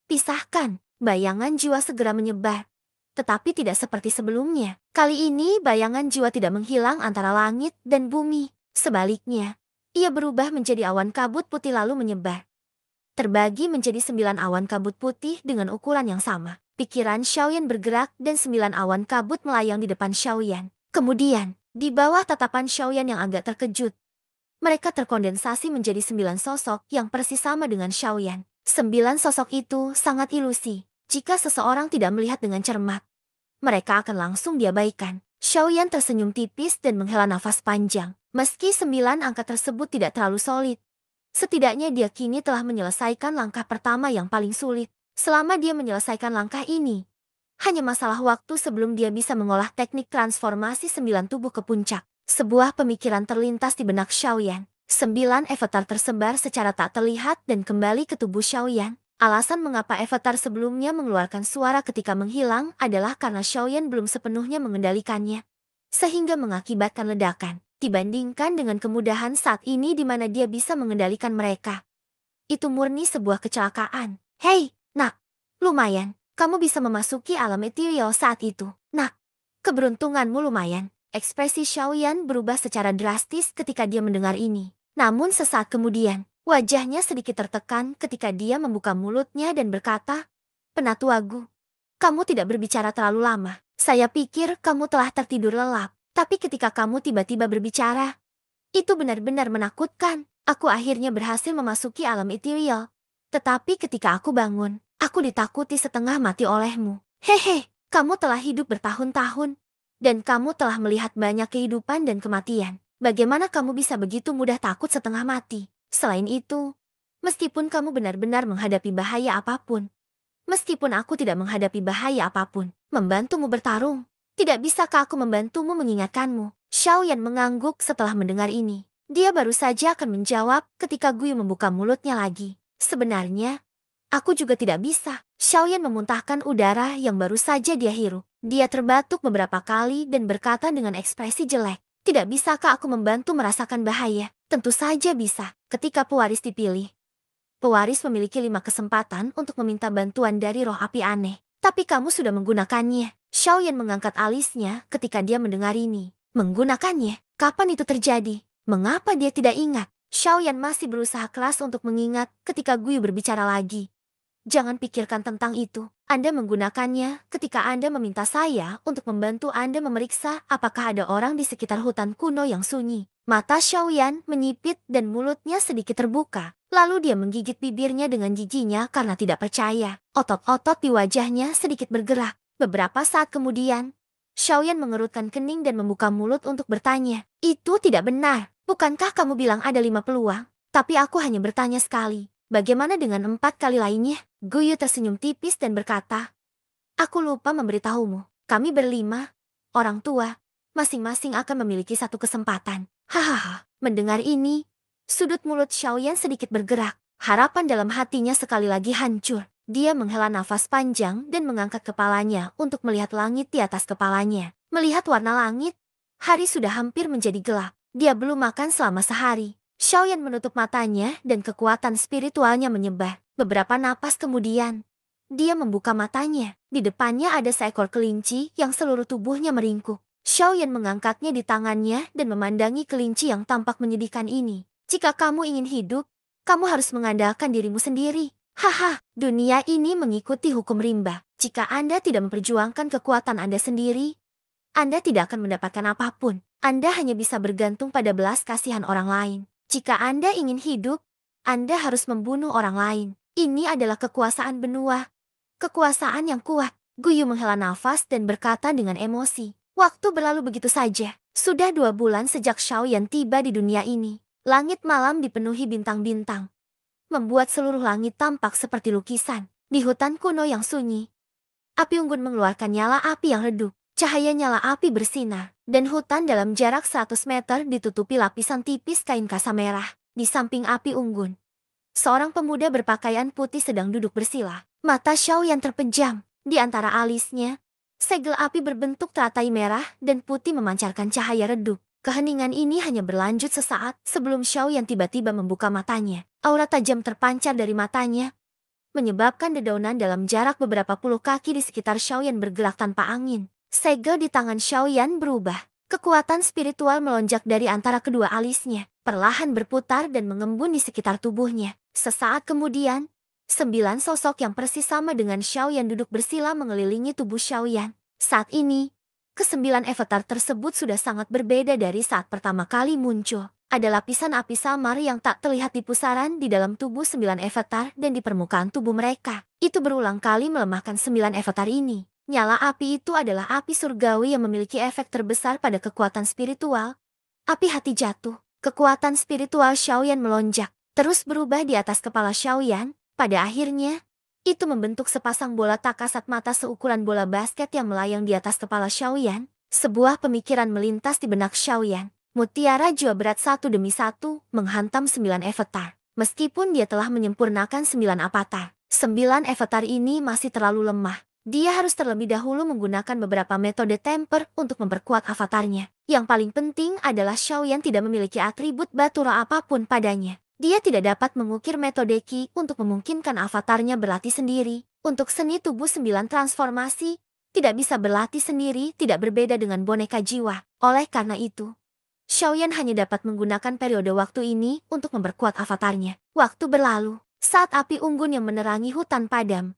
"Pisahkan!" Bayangan jiwa segera menyebar. Tetapi tidak seperti sebelumnya. Kali ini bayangan jiwa tidak menghilang antara langit dan bumi. Sebaliknya, ia berubah menjadi awan kabut putih lalu menyebar. terbagi menjadi 9 awan kabut putih dengan ukuran yang sama. Pikiran Xiaoyan bergerak dan 9 awan kabut melayang di depan Xiaoyan. Kemudian, di bawah tatapan Xiaoyan yang agak terkejut, mereka terkondensasi menjadi 9 sosok yang persis sama dengan Xiaoyan. 9 sosok itu sangat ilusi. Jika seseorang tidak melihat dengan cermat, mereka akan langsung diabaikan. Xiaoyan tersenyum tipis dan menghela nafas panjang. Meski 9 angka tersebut tidak terlalu solid, setidaknya dia kini telah menyelesaikan langkah pertama yang paling sulit. Selama dia menyelesaikan langkah ini, hanya masalah waktu sebelum dia bisa mengolah teknik transformasi 9 tubuh ke puncak. Sebuah pemikiran terlintas di benak Xiaoyan. 9 avatar tersebar secara tak terlihat dan kembali ke tubuh Xiaoyan. Alasan mengapa avatar sebelumnya mengeluarkan suara ketika menghilang adalah karena Xiaoyan belum sepenuhnya mengendalikannya, sehingga mengakibatkan ledakan. Dibandingkan dengan kemudahan saat ini di mana dia bisa mengendalikan mereka, itu murni sebuah kecelakaan. Hei, nak, lumayan, kamu bisa memasuki alam ethereal saat itu. Nak, keberuntunganmu lumayan. Ekspresi Xiaoyan berubah secara drastis ketika dia mendengar ini. Namun sesaat kemudian, wajahnya sedikit tertekan ketika dia membuka mulutnya dan berkata, "Penatuagu, kamu tidak berbicara terlalu lama. Saya pikir kamu telah tertidur lelap. Tapi ketika kamu tiba-tiba berbicara, itu benar-benar menakutkan. Aku akhirnya berhasil memasuki alam ethereal. Tetapi ketika aku bangun, aku ditakuti setengah mati olehmu. Hehe, kamu telah hidup bertahun-tahun, dan kamu telah melihat banyak kehidupan dan kematian. Bagaimana kamu bisa begitu mudah takut setengah mati? Selain itu, meskipun kamu benar-benar menghadapi bahaya apapun, meskipun aku tidak menghadapi bahaya apapun, membantumu bertarung, tidak bisakah aku membantumu mengingatkanmu?" Xiaoyan mengangguk setelah mendengar ini. Dia baru saja akan menjawab ketika Guyu membuka mulutnya lagi. "Sebenarnya, aku juga tidak bisa." Xiaoyan memuntahkan udara yang baru saja dia hirup. Dia terbatuk beberapa kali dan berkata dengan ekspresi jelek, "Tidak bisakah aku membantu merasakan bahaya?" "Tentu saja bisa." Ketika pewaris dipilih, pewaris memiliki 5 kesempatan untuk meminta bantuan dari roh api aneh. Tapi kamu sudah menggunakannya. Xiaoyan mengangkat alisnya ketika dia mendengar ini. Menggunakannya? Kapan itu terjadi? Mengapa dia tidak ingat? Xiaoyan masih berusaha keras untuk mengingat ketika Guyu berbicara lagi. "Jangan pikirkan tentang itu. Anda menggunakannya ketika Anda meminta saya untuk membantu Anda memeriksa apakah ada orang di sekitar hutan kuno yang sunyi." Mata Xiaoyan menyipit dan mulutnya sedikit terbuka. Lalu dia menggigit bibirnya dengan giginya karena tidak percaya. Otot-otot di wajahnya sedikit bergerak. Beberapa saat kemudian, Xiaoyan mengerutkan kening dan membuka mulut untuk bertanya. "Itu tidak benar. Bukankah kamu bilang ada 5 peluang? Tapi aku hanya bertanya sekali. Bagaimana dengan 4 kali lainnya?" Guyu tersenyum tipis dan berkata, "Aku lupa memberitahumu. Kami berlima, orang tua, masing-masing akan memiliki 1 kesempatan." Hahaha, mendengar ini, sudut mulut Xiaoyan sedikit bergerak. Harapan dalam hatinya sekali lagi hancur. Dia menghela nafas panjang dan mengangkat kepalanya untuk melihat langit di atas kepalanya. Melihat warna langit, hari sudah hampir menjadi gelap. Dia belum makan selama sehari. Xiaoyan menutup matanya dan kekuatan spiritualnya menyebar. Beberapa napas kemudian, dia membuka matanya. Di depannya ada seekor kelinci yang seluruh tubuhnya meringkuk. Xiaoyan mengangkatnya di tangannya dan memandangi kelinci yang tampak menyedihkan ini. "Jika kamu ingin hidup, kamu harus mengandalkan dirimu sendiri. Haha, dunia ini mengikuti hukum rimba. Jika Anda tidak memperjuangkan kekuatan Anda sendiri, Anda tidak akan mendapatkan apapun. Anda hanya bisa bergantung pada belas kasihan orang lain. Jika Anda ingin hidup, Anda harus membunuh orang lain. Ini adalah kekuasaan benua. Kekuasaan yang kuat." Guyu menghela nafas dan berkata dengan emosi. Waktu berlalu begitu saja. Sudah 2 bulan sejak Xiaoyan tiba di dunia ini. Langit malam dipenuhi bintang-bintang, membuat seluruh langit tampak seperti lukisan. Di hutan kuno yang sunyi, api unggun mengeluarkan nyala api yang redup. Cahaya nyala api bersinar, dan hutan dalam jarak 100 meter ditutupi lapisan tipis kain kasa merah. Di samping api unggun, seorang pemuda berpakaian putih sedang duduk bersila. Mata Xiaoyan terpejam. Di antara alisnya, segel api berbentuk teratai merah dan putih memancarkan cahaya redup. Keheningan ini hanya berlanjut sesaat sebelum Xiaoyan tiba-tiba membuka matanya. Aura tajam terpancar dari matanya, menyebabkan dedaunan dalam jarak beberapa puluh kaki di sekitar Xiaoyan bergerak tanpa angin. Segel di tangan Xiaoyan berubah. Kekuatan spiritual melonjak dari antara kedua alisnya, perlahan berputar dan mengembun di sekitar tubuhnya. Sesaat kemudian, 9 sosok yang persis sama dengan Xiaoyan duduk bersila mengelilingi tubuh Xiaoyan. Saat ini, ke-9 avatar tersebut sudah sangat berbeda dari saat pertama kali muncul. Ada lapisan api samar yang tak terlihat di pusaran di dalam tubuh 9 avatar dan di permukaan tubuh mereka. Itu berulang kali melemahkan 9 avatar ini. Nyala api itu adalah api surgawi yang memiliki efek terbesar pada kekuatan spiritual. Api hati jatuh. Kekuatan spiritual Xiaoyan melonjak, terus berubah di atas kepala Xiaoyan. Pada akhirnya, itu membentuk sepasang bola tak kasat mata seukuran bola basket yang melayang di atas kepala Xiaoyan. Sebuah pemikiran melintas di benak Xiaoyan. Mutiara jua berat satu demi satu menghantam 9 avatar. Meskipun dia telah menyempurnakan 9 avatar, 9 avatar ini masih terlalu lemah. Dia harus terlebih dahulu menggunakan beberapa metode temper untuk memperkuat avatarnya. Yang paling penting adalah Xiaoyan tidak memiliki atribut batu roh apapun padanya. Dia tidak dapat mengukir metode Qi untuk memungkinkan avatarnya berlatih sendiri. Untuk seni tubuh 9 transformasi, tidak bisa berlatih sendiri, tidak berbeda dengan boneka jiwa. Oleh karena itu, Xiaoyan hanya dapat menggunakan periode waktu ini untuk memperkuat avatarnya. Waktu berlalu, saat api unggun yang menerangi hutan padam,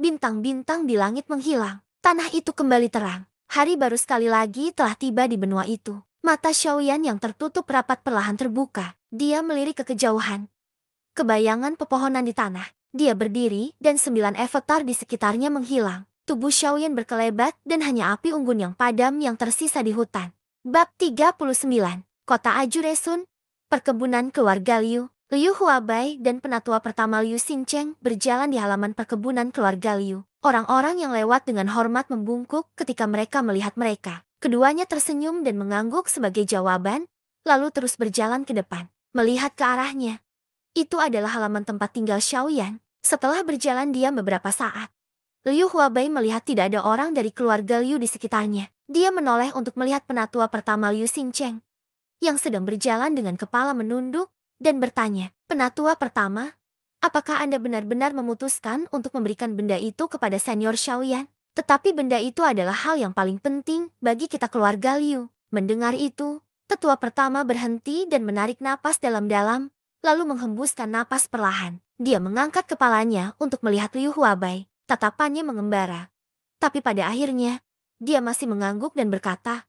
bintang-bintang di langit menghilang, tanah itu kembali terang. Hari baru sekali lagi telah tiba di benua itu. Mata Xiaoyan yang tertutup rapat perlahan terbuka. Dia melirik ke kejauhan. Kebayangan pepohonan di tanah. Dia berdiri dan 9 avatar di sekitarnya menghilang. Tubuh Xiaoyan berkelebat dan hanya api unggun yang padam yang tersisa di hutan. Bab 39. Kota Ajuresun, perkebunan keluarga Liu. Liu Huabai dan penatua pertama Liu Xincheng berjalan di halaman perkebunan keluarga Liu. Orang-orang yang lewat dengan hormat membungkuk ketika mereka melihat mereka. Keduanya tersenyum dan mengangguk sebagai jawaban, lalu terus berjalan ke depan, melihat ke arahnya. Itu adalah halaman tempat tinggal Xiaoyan. Setelah berjalan diam beberapa saat, Liu Huabai melihat tidak ada orang dari keluarga Liu di sekitarnya. Dia menoleh untuk melihat penatua pertama Liu Xincheng, yang sedang berjalan dengan kepala menunduk, dan bertanya, "Penatua pertama, apakah Anda benar-benar memutuskan untuk memberikan benda itu kepada senior Xiaoyan? Tetapi benda itu adalah hal yang paling penting bagi kita keluarga Liu." Mendengar itu, tetua pertama berhenti dan menarik napas dalam-dalam, lalu menghembuskan napas perlahan. Dia mengangkat kepalanya untuk melihat Liu Huabai. Tatapannya mengembara. Tapi pada akhirnya, dia masih mengangguk dan berkata,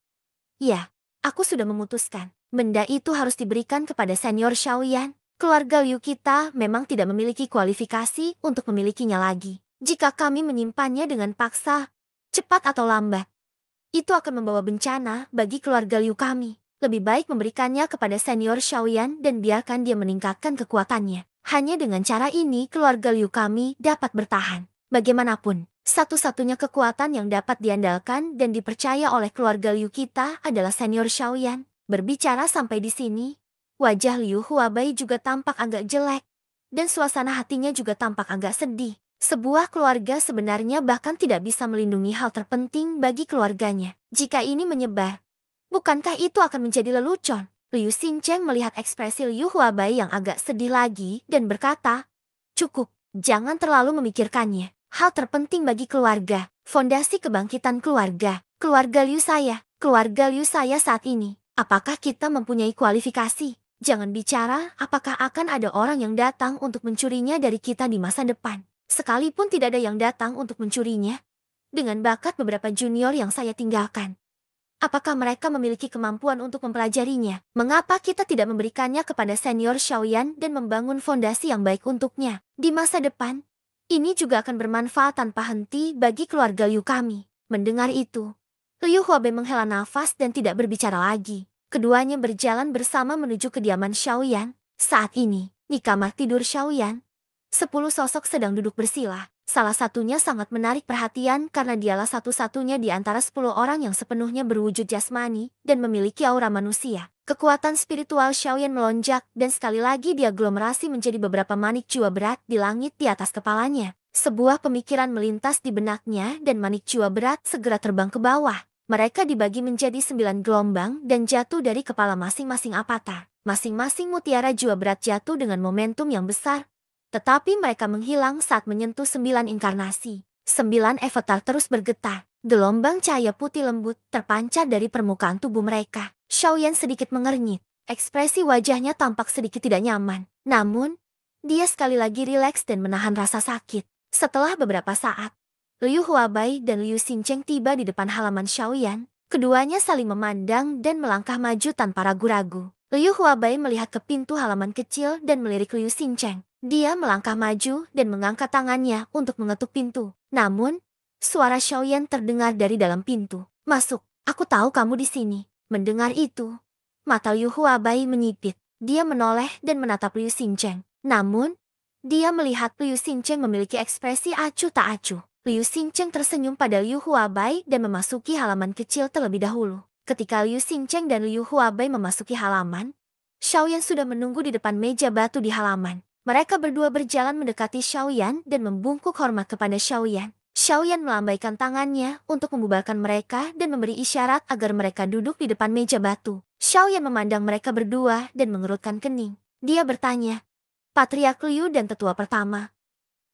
"Ya, aku sudah memutuskan. Benda itu harus diberikan kepada senior Xiaoyan. Keluarga Liu kita memang tidak memiliki kualifikasi untuk memilikinya lagi. Jika kami menyimpannya dengan paksa, cepat atau lambat, itu akan membawa bencana bagi keluarga Liu kami. Lebih baik memberikannya kepada senior Xiaoyan dan biarkan dia meningkatkan kekuatannya. Hanya dengan cara ini keluarga Liu kami dapat bertahan. Bagaimanapun, satu-satunya kekuatan yang dapat diandalkan dan dipercaya oleh keluarga Liu kita adalah senior Xiaoyan." Berbicara sampai di sini, wajah Liu Huabai juga tampak agak jelek, dan suasana hatinya juga tampak agak sedih. Sebuah keluarga sebenarnya bahkan tidak bisa melindungi hal terpenting bagi keluarganya. Jika ini menyebar, bukankah itu akan menjadi lelucon? Liu Xincheng melihat ekspresi Liu Huabai yang agak sedih lagi dan berkata, "Cukup, jangan terlalu memikirkannya. Hal terpenting bagi keluarga, fondasi kebangkitan keluarga, keluarga Liu saya saat ini. Apakah kita mempunyai kualifikasi? Jangan bicara apakah akan ada orang yang datang untuk mencurinya dari kita di masa depan. Sekalipun tidak ada yang datang untuk mencurinya, dengan bakat beberapa junior yang saya tinggalkan, apakah mereka memiliki kemampuan untuk mempelajarinya? Mengapa kita tidak memberikannya kepada senior Xiaoyan dan membangun fondasi yang baik untuknya? Di masa depan, ini juga akan bermanfaat tanpa henti bagi keluarga Liu kami." Mendengar itu, Liu Huabai menghela nafas dan tidak berbicara lagi. Keduanya berjalan bersama menuju kediaman Xiaoyan. Saat ini, di kamar tidur Xiaoyan, 10 sosok sedang duduk bersila. Salah satunya sangat menarik perhatian karena dialah satu-satunya di antara 10 orang yang sepenuhnya berwujud jasmani dan memiliki aura manusia. Kekuatan spiritual Xiaoyan melonjak dan sekali lagi dia aglomerasi menjadi beberapa manik jua berat di langit di atas kepalanya. Sebuah pemikiran melintas di benaknya dan manik jua berat segera terbang ke bawah. Mereka dibagi menjadi 9 gelombang dan jatuh dari kepala masing-masing avatar. Masing-masing mutiara jua berat jatuh dengan momentum yang besar, tetapi mereka menghilang saat menyentuh 9 inkarnasi. 9 avatar terus bergetar. Gelombang cahaya putih lembut terpancar dari permukaan tubuh mereka. Xiaoyan sedikit mengernyit. Ekspresi wajahnya tampak sedikit tidak nyaman. Namun, dia sekali lagi rileks dan menahan rasa sakit. Setelah beberapa saat, Liu Huabai dan Liu Xincheng tiba di depan halaman Xiaoyan. Keduanya saling memandang dan melangkah maju tanpa ragu-ragu. Liu Huabai melihat ke pintu halaman kecil dan melirik Liu Xincheng. Dia melangkah maju dan mengangkat tangannya untuk mengetuk pintu. Namun, suara Xiaoyan terdengar dari dalam pintu. "Masuk, aku tahu kamu di sini." Mendengar itu, mata Liu Huabai menyipit. Dia menoleh dan menatap Liu Xincheng. Namun, dia melihat Liu Xincheng memiliki ekspresi acuh tak acuh. Liu Xincheng tersenyum pada Liu Huabai dan memasuki halaman kecil terlebih dahulu. Ketika Liu Xincheng dan Liu Huabai memasuki halaman, Xiaoyan sudah menunggu di depan meja batu di halaman. Mereka berdua berjalan mendekati Xiaoyan dan membungkuk hormat kepada Xiaoyan. Xiaoyan melambaikan tangannya untuk membubarkan mereka dan memberi isyarat agar mereka duduk di depan meja batu. Xiaoyan memandang mereka berdua dan mengerutkan kening. Dia bertanya, "Patriark Liu dan tetua pertama,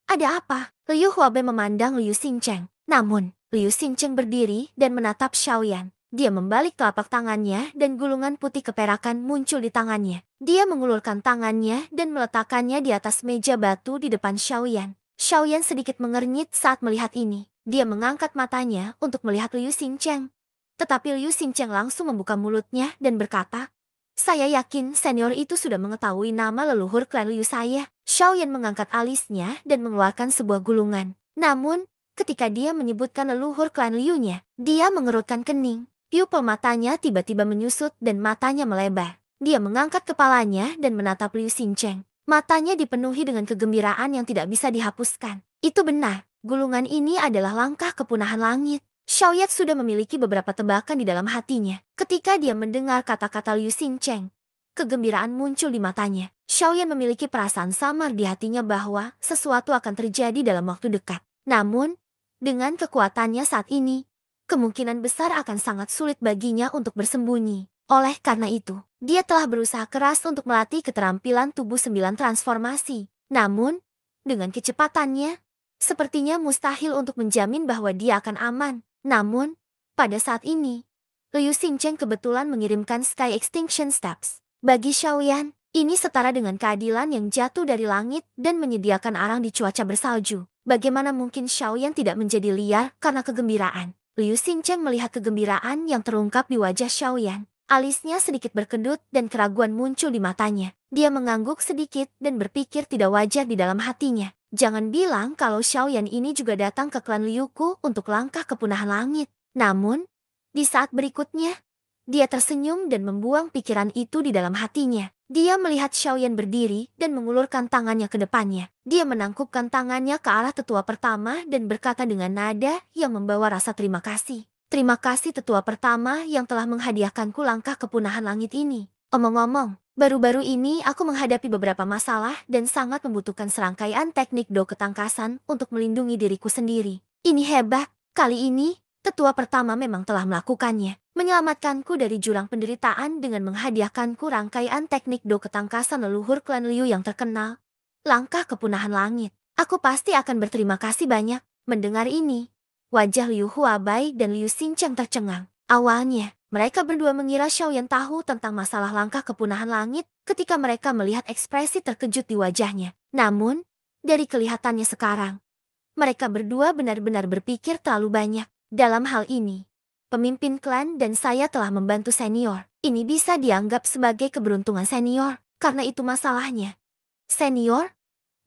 ada apa?" Liu Huabai memandang Liu Xincheng. Namun, Liu Xincheng berdiri dan menatap Xiaoyan. Dia membalik telapak tangannya dan gulungan putih keperakan muncul di tangannya. Dia mengulurkan tangannya dan meletakkannya di atas meja batu di depan Xiaoyan. Xiaoyan sedikit mengernyit saat melihat ini. Dia mengangkat matanya untuk melihat Liu Xincheng. Tetapi Liu Xincheng langsung membuka mulutnya dan berkata, "Saya yakin senior itu sudah mengetahui nama leluhur klan Liu saya." Xiaoyan mengangkat alisnya dan mengeluarkan sebuah gulungan. Namun, ketika dia menyebutkan leluhur klan Liu-nya, dia mengerutkan kening. Pupil matanya tiba-tiba menyusut dan matanya melebar. Dia mengangkat kepalanya dan menatap Liu Xincheng. Matanya dipenuhi dengan kegembiraan yang tidak bisa dihapuskan. Itu benar, gulungan ini adalah langkah kepunahan langit. Xiaoyan sudah memiliki beberapa tebakan di dalam hatinya. Ketika dia mendengar kata-kata Liu Xincheng, kegembiraan muncul di matanya. Xiaoyan memiliki perasaan samar di hatinya bahwa sesuatu akan terjadi dalam waktu dekat. Namun, dengan kekuatannya saat ini, kemungkinan besar akan sangat sulit baginya untuk bersembunyi. Oleh karena itu, dia telah berusaha keras untuk melatih keterampilan tubuh 9 transformasi. Namun, dengan kecepatannya, sepertinya mustahil untuk menjamin bahwa dia akan aman. Namun, pada saat ini, Liu Xincheng kebetulan mengirimkan Sky Extinction Steps. Bagi Xiaoyan, ini setara dengan keadilan yang jatuh dari langit dan menyediakan arang di cuaca bersalju. Bagaimana mungkin Xiaoyan tidak menjadi liar karena kegembiraan? Liu Xincheng melihat kegembiraan yang terungkap di wajah Xiaoyan. Alisnya sedikit berkedut dan keraguan muncul di matanya. Dia mengangguk sedikit dan berpikir tidak wajar di dalam hatinya. Jangan bilang kalau Xiaoyan ini juga datang ke klan Liuku untuk langkah kepunahan langit. Namun, di saat berikutnya, dia tersenyum dan membuang pikiran itu di dalam hatinya. Dia melihat Xiaoyan berdiri dan mengulurkan tangannya ke depannya. Dia menangkupkan tangannya ke arah tetua pertama dan berkata dengan nada yang membawa rasa terima kasih. "Terima kasih tetua pertama yang telah menghadiahkanku langkah kepunahan langit ini. Omong-omong, baru-baru ini aku menghadapi beberapa masalah dan sangat membutuhkan serangkaian teknik do ketangkasan untuk melindungi diriku sendiri. Ini hebat, kali ini tetua pertama memang telah melakukannya. Menyelamatkanku dari jurang penderitaan dengan menghadiahkanku rangkaian teknik do ketangkasan leluhur klan Liu yang terkenal. Langkah kepunahan langit. Aku pasti akan berterima kasih banyak." Mendengar ini, wajah Liu Huabai dan Liu Xincheng tercengang. Awalnya, mereka berdua mengira Xiaoyan tahu tentang masalah langkah kepunahan langit ketika mereka melihat ekspresi terkejut di wajahnya. Namun, dari kelihatannya sekarang, mereka berdua benar-benar berpikir terlalu banyak. Dalam hal ini, pemimpin klan dan saya telah membantu senior. Ini bisa dianggap sebagai keberuntungan senior. Karena itu masalahnya. Senior,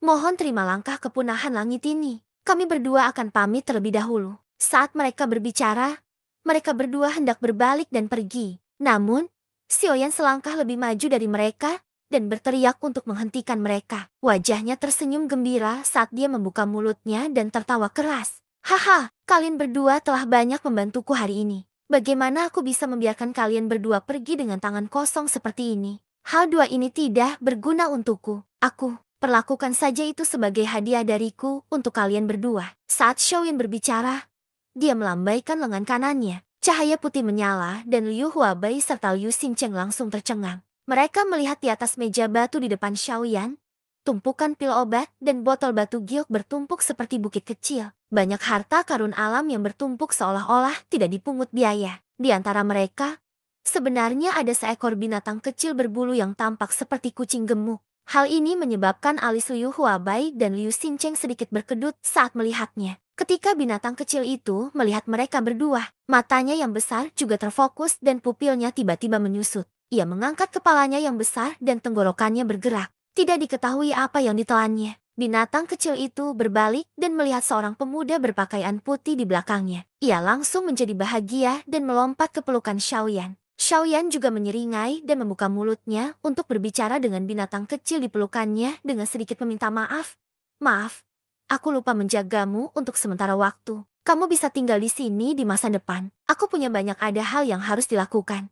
mohon terima langkah kepunahan langit ini. Kami berdua akan pamit terlebih dahulu. Saat mereka berbicara, mereka berdua hendak berbalik dan pergi. Namun, Xiaoyan selangkah lebih maju dari mereka dan berteriak untuk menghentikan mereka. Wajahnya tersenyum gembira saat dia membuka mulutnya dan tertawa keras. "Haha, kalian berdua telah banyak membantuku hari ini. Bagaimana aku bisa membiarkan kalian berdua pergi dengan tangan kosong seperti ini? Hal dua ini tidak berguna untukku. Aku perlakukan saja itu sebagai hadiah dariku untuk kalian berdua." Saat Xiaoyan berbicara, dia melambaikan lengan kanannya. Cahaya putih menyala dan Liu Huabai serta Liu Xincheng langsung tercengang. Mereka melihat di atas meja batu di depan Xiaoyan, tumpukan pil obat dan botol batu giok bertumpuk seperti bukit kecil. Banyak harta karun alam yang bertumpuk seolah-olah tidak dipungut biaya. Di antara mereka, sebenarnya ada seekor binatang kecil berbulu yang tampak seperti kucing gemuk. Hal ini menyebabkan alis Liu Huabai dan Liu Xincheng sedikit berkedut saat melihatnya. Ketika binatang kecil itu melihat mereka berdua, matanya yang besar juga terfokus dan pupilnya tiba-tiba menyusut. Ia mengangkat kepalanya yang besar dan tenggorokannya bergerak. Tidak diketahui apa yang ditelannya. Binatang kecil itu berbalik dan melihat seorang pemuda berpakaian putih di belakangnya. Ia langsung menjadi bahagia dan melompat ke pelukan Xiaoyan. Xiaoyan juga menyeringai dan membuka mulutnya untuk berbicara dengan binatang kecil di pelukannya dengan sedikit meminta maaf. Maaf, aku lupa menjagamu untuk sementara waktu. Kamu bisa tinggal di sini di masa depan. Aku punya banyak ada hal yang harus dilakukan.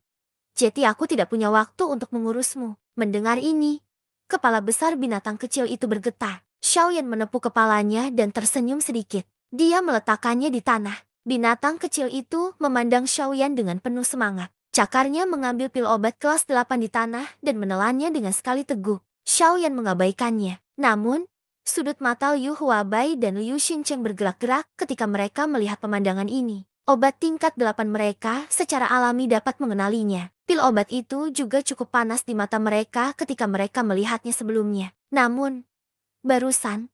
Jadi aku tidak punya waktu untuk mengurusmu. Mendengar ini, kepala besar binatang kecil itu bergetar. Xiaoyan menepuk kepalanya dan tersenyum sedikit. Dia meletakkannya di tanah. Binatang kecil itu memandang Xiaoyan dengan penuh semangat. Cakarnya mengambil pil obat kelas 8 di tanah dan menelannya dengan sekali teguh. Xiaoyan mengabaikannya. Namun, sudut mata Liu Huabai dan Liu Xincheng bergerak-gerak ketika mereka melihat pemandangan ini. Obat tingkat 8 mereka secara alami dapat mengenalinya. Pil obat itu juga cukup panas di mata mereka ketika mereka melihatnya sebelumnya. Namun, barusan,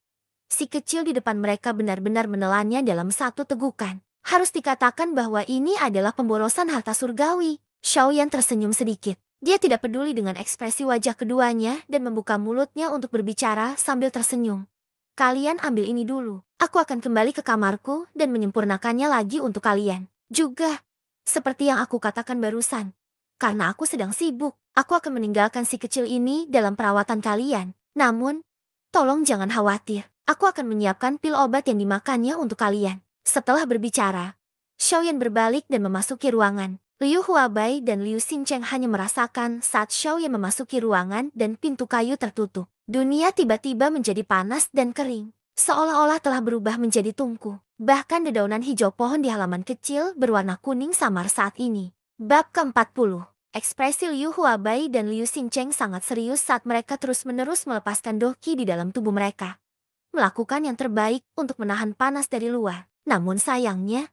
si kecil di depan mereka benar-benar menelannya dalam satu tegukan. Harus dikatakan bahwa ini adalah pemborosan harta surgawi. Xiaoyan tersenyum sedikit. Dia tidak peduli dengan ekspresi wajah keduanya dan membuka mulutnya untuk berbicara sambil tersenyum. Kalian ambil ini dulu. Aku akan kembali ke kamarku dan menyempurnakannya lagi untuk kalian. Juga, seperti yang aku katakan barusan. Karena aku sedang sibuk, aku akan meninggalkan si kecil ini dalam perawatan kalian. Namun, tolong jangan khawatir. Aku akan menyiapkan pil obat yang dimakannya untuk kalian. Setelah berbicara, Xiaoyan berbalik dan memasuki ruangan. Liu Huabai dan Liu Xincheng hanya merasakan saat Xiaoyan memasuki ruangan dan pintu kayu tertutup. Dunia tiba-tiba menjadi panas dan kering, seolah-olah telah berubah menjadi tungku. Bahkan dedaunan hijau pohon di halaman kecil berwarna kuning samar saat ini. Bab ke-40. Ekspresi Liu Huabai dan Liu Xincheng sangat serius saat mereka terus-menerus melepaskan doki di dalam tubuh mereka. Melakukan yang terbaik untuk menahan panas dari luar. Namun sayangnya,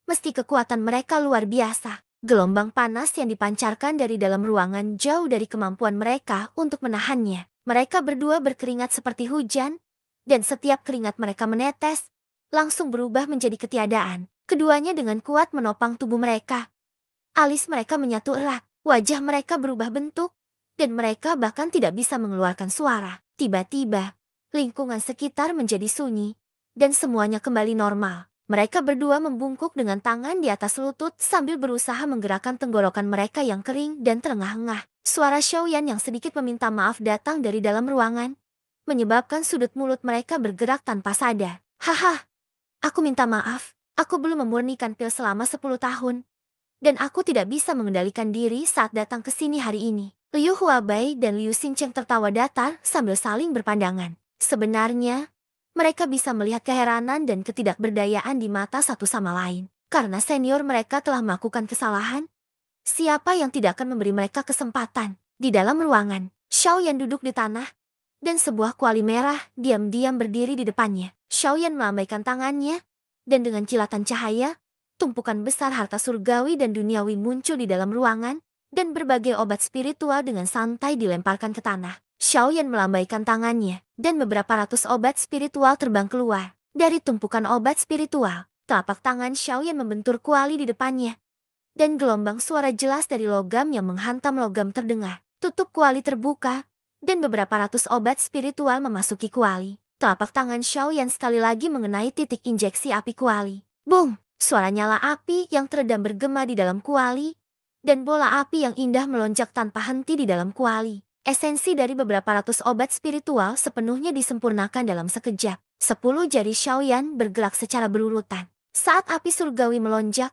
meski kekuatan mereka luar biasa, gelombang panas yang dipancarkan dari dalam ruangan jauh dari kemampuan mereka untuk menahannya. Mereka berdua berkeringat seperti hujan, dan setiap keringat mereka menetes, langsung berubah menjadi ketiadaan. Keduanya dengan kuat menopang tubuh mereka. Alis mereka menyatu erat. Wajah mereka berubah bentuk, dan mereka bahkan tidak bisa mengeluarkan suara. Tiba-tiba, lingkungan sekitar menjadi sunyi, dan semuanya kembali normal. Mereka berdua membungkuk dengan tangan di atas lutut sambil berusaha menggerakkan tenggorokan mereka yang kering dan terengah-engah. Suara Xiaoyan yang sedikit meminta maaf datang dari dalam ruangan, menyebabkan sudut mulut mereka bergerak tanpa sadar. Haha, aku minta maaf, aku belum memurnikan pil selama 10 tahun. Dan aku tidak bisa mengendalikan diri saat datang ke sini hari ini. Liu Huabai dan Liu Xincheng tertawa datar sambil saling berpandangan. Sebenarnya, mereka bisa melihat keheranan dan ketidakberdayaan di mata satu sama lain. Karena senior mereka telah melakukan kesalahan, siapa yang tidak akan memberi mereka kesempatan? Di dalam ruangan, Xiaoyan duduk di tanah, dan sebuah kuali merah diam-diam berdiri di depannya. Xiaoyan melambaikan tangannya, dan dengan kilatan cahaya, tumpukan besar harta surgawi dan duniawi muncul di dalam ruangan, dan berbagai obat spiritual dengan santai dilemparkan ke tanah. Xiaoyan melambaikan tangannya, dan beberapa ratus obat spiritual terbang keluar. Dari tumpukan obat spiritual, telapak tangan Xiaoyan membentur kuali di depannya. Dan gelombang suara jelas dari logam yang menghantam logam terdengar. Tutup kuali terbuka, dan beberapa ratus obat spiritual memasuki kuali. Telapak tangan Xiaoyan sekali lagi mengenai titik injeksi api kuali. Bung! Suara nyala api yang teredam bergema di dalam kuali, dan bola api yang indah melonjak tanpa henti di dalam kuali. Esensi dari beberapa ratus obat spiritual sepenuhnya disempurnakan dalam sekejap. 10 jari Xiaoyan bergerak secara berurutan. Saat api surgawi melonjak,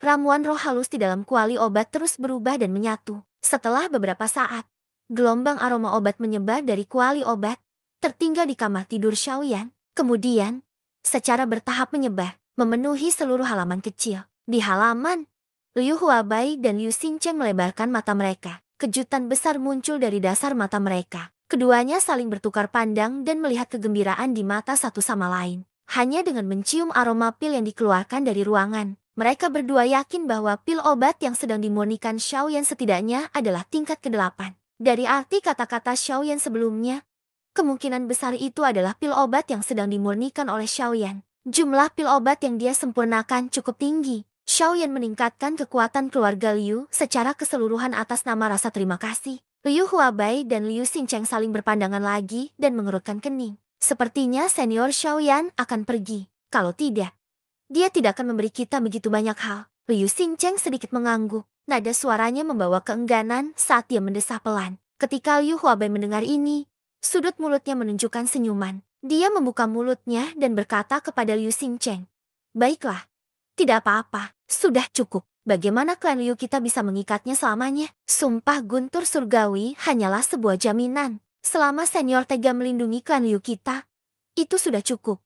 ramuan roh halus di dalam kuali obat terus berubah dan menyatu. Setelah beberapa saat, gelombang aroma obat menyebar dari kuali obat, tertinggal di kamar tidur Xiaoyan. Kemudian, secara bertahap menyebar, memenuhi seluruh halaman kecil. Di halaman, Liu Huabai dan Liu Xincheng melebarkan mata mereka. Kejutan besar muncul dari dasar mata mereka. Keduanya saling bertukar pandang dan melihat kegembiraan di mata satu sama lain. Hanya dengan mencium aroma pil yang dikeluarkan dari ruangan, mereka berdua yakin bahwa pil obat yang sedang dimurnikan Xiaoyan setidaknya adalah tingkat ke-8. Dari arti kata-kata Xiaoyan sebelumnya, kemungkinan besar itu adalah pil obat yang sedang dimurnikan oleh Xiaoyan. Jumlah pil obat yang dia sempurnakan cukup tinggi. Xiaoyan meningkatkan kekuatan keluarga Liu secara keseluruhan atas nama rasa terima kasih. Liu Huabai dan Liu Xingcheng saling berpandangan lagi dan mengerutkan kening. Sepertinya senior Xiaoyan akan pergi. Kalau tidak, dia tidak akan memberi kita begitu banyak hal. Liu Xingcheng sedikit mengangguk. Nada suaranya membawa keengganan saat dia mendesah pelan. Ketika Liu Huabai mendengar ini, sudut mulutnya menunjukkan senyuman. Dia membuka mulutnya dan berkata kepada Liu Xingcheng, "Baiklah, tidak apa-apa, sudah cukup. Bagaimana klan Liu kita bisa mengikatnya selamanya? Sumpah guntur surgawi hanyalah sebuah jaminan. Selama senior tega melindungi klan Liu kita, itu sudah cukup.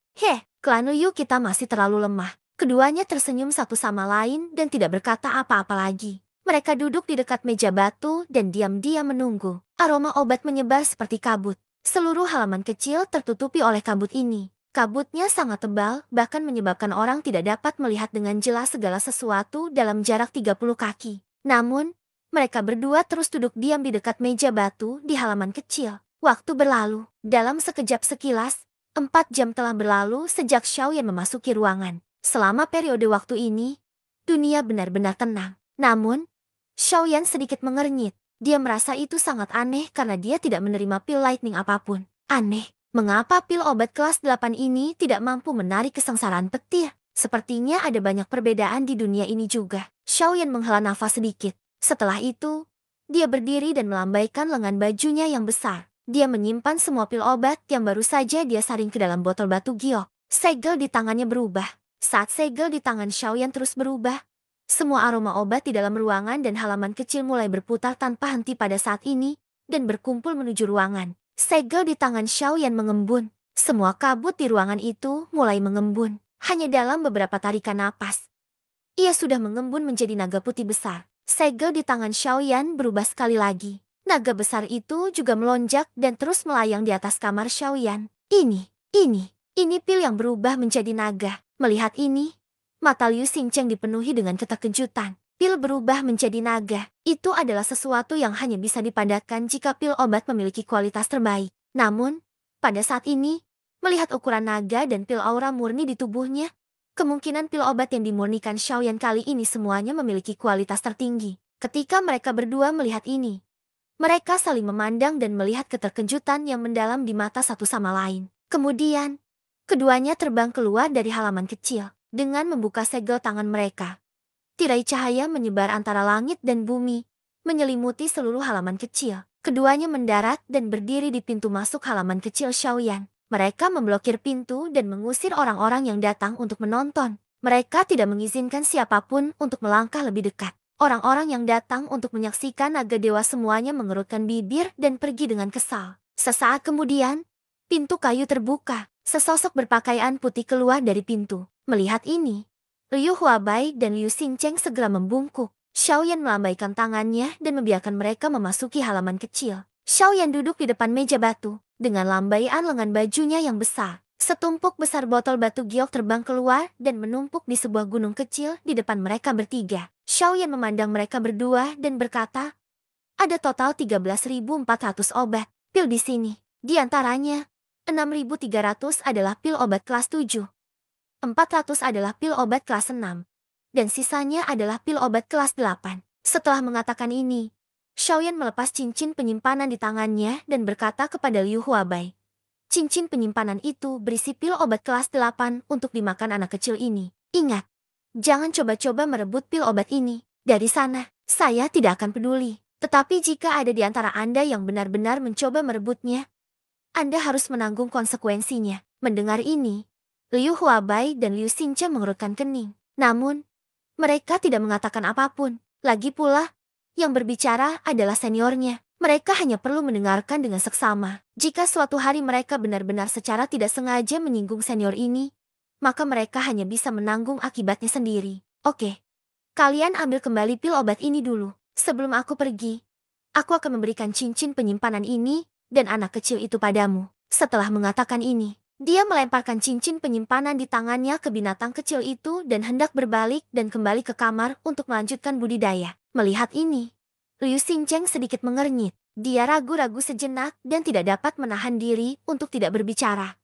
Klan Liu kita masih terlalu lemah." Keduanya tersenyum satu sama lain dan tidak berkata apa-apa lagi. Mereka duduk di dekat meja batu dan diam-diam menunggu. Aroma obat menyebar seperti kabut. Seluruh halaman kecil tertutupi oleh kabut ini. Kabutnya sangat tebal, bahkan menyebabkan orang tidak dapat melihat dengan jelas segala sesuatu dalam jarak 30 kaki. Namun, mereka berdua terus duduk diam di dekat meja batu di halaman kecil. Waktu berlalu. Dalam sekejap sekilas, 4 jam telah berlalu sejak Xiaoyan memasuki ruangan. Selama periode waktu ini, dunia benar-benar tenang. Namun, Xiaoyan sedikit mengernyit. Dia merasa itu sangat aneh karena dia tidak menerima pil lightning apapun. Aneh. Mengapa pil obat kelas 8 ini tidak mampu menarik kesengsaraan petir? Sepertinya ada banyak perbedaan di dunia ini juga. Xiaoyan menghela nafas sedikit. Setelah itu, dia berdiri dan melambaikan lengan bajunya yang besar. Dia menyimpan semua pil obat yang baru saja dia saring ke dalam botol batu giok. Segel di tangannya berubah. Saat segel di tangan Xiaoyan terus berubah, semua aroma obat di dalam ruangan dan halaman kecil mulai berputar tanpa henti pada saat ini dan berkumpul menuju ruangan. Segel di tangan Xiaoyan mengembun. Semua kabut di ruangan itu mulai mengembun. Hanya dalam beberapa tarikan napas, ia sudah mengembun menjadi naga putih besar. Segel di tangan Xiaoyan berubah sekali lagi. Naga besar itu juga melonjak dan terus melayang di atas kamar Xiaoyan. Ini pil yang berubah menjadi naga. Melihat ini, mata Liu Xingcheng dipenuhi dengan keterkejutan. Pil berubah menjadi naga. Itu adalah sesuatu yang hanya bisa dipadatkan jika pil obat memiliki kualitas terbaik. Namun, pada saat ini, melihat ukuran naga dan pil aura murni di tubuhnya, kemungkinan pil obat yang dimurnikan Xiaoyan kali ini semuanya memiliki kualitas tertinggi. Ketika mereka berdua melihat ini, mereka saling memandang dan melihat keterkejutan yang mendalam di mata satu sama lain. Kemudian, keduanya terbang keluar dari halaman kecil. Dengan membuka segel tangan mereka, tirai cahaya menyebar antara langit dan bumi, menyelimuti seluruh halaman kecil. Keduanya mendarat dan berdiri di pintu masuk halaman kecil Xiaoyan. Mereka memblokir pintu dan mengusir orang-orang yang datang untuk menonton. Mereka tidak mengizinkan siapapun untuk melangkah lebih dekat. Orang-orang yang datang untuk menyaksikan naga dewa semuanya mengerutkan bibir dan pergi dengan kesal. Sesaat kemudian, pintu kayu terbuka. Sesosok berpakaian putih keluar dari pintu. Melihat ini, Liu Huabai dan Liu Xingcheng segera membungkuk. Xiaoyan melambaikan tangannya dan membiarkan mereka memasuki halaman kecil. Xiaoyan duduk di depan meja batu, dengan lambaian lengan bajunya yang besar. Setumpuk besar botol batu giok terbang keluar dan menumpuk di sebuah gunung kecil di depan mereka bertiga. Xiaoyan memandang mereka berdua dan berkata, "Ada total 13.400 obat pil di sini. Di antaranya, 6.300 adalah pil obat kelas 7. 400 adalah pil obat kelas 6, dan sisanya adalah pil obat kelas 8. Setelah mengatakan ini, Xiaoyan melepas cincin penyimpanan di tangannya dan berkata kepada Liu Huabai, "Cincin penyimpanan itu berisi pil obat kelas 8 untuk dimakan anak kecil ini. Ingat, jangan coba-coba merebut pil obat ini. Dari sana, saya tidak akan peduli. Tetapi jika ada di antara Anda yang benar-benar mencoba merebutnya, Anda harus menanggung konsekuensinya." Mendengar ini, Liu Huabai dan Liu Xingcheng mengerutkan kening. Namun, mereka tidak mengatakan apapun. Lagi pula, yang berbicara adalah seniornya. Mereka hanya perlu mendengarkan dengan seksama. Jika suatu hari mereka benar-benar secara tidak sengaja menyinggung senior ini, maka mereka hanya bisa menanggung akibatnya sendiri. Oke, kalian ambil kembali pil obat ini dulu. Sebelum aku pergi, aku akan memberikan cincin penyimpanan ini dan anak kecil itu padamu. Setelah mengatakan ini, Dia melemparkan cincin penyimpanan di tangannya ke binatang kecil itu dan hendak berbalik dan kembali ke kamar untuk melanjutkan budidaya. Melihat ini, Liu Xingcheng sedikit mengernyit. Dia ragu-ragu sejenak dan tidak dapat menahan diri untuk tidak berbicara.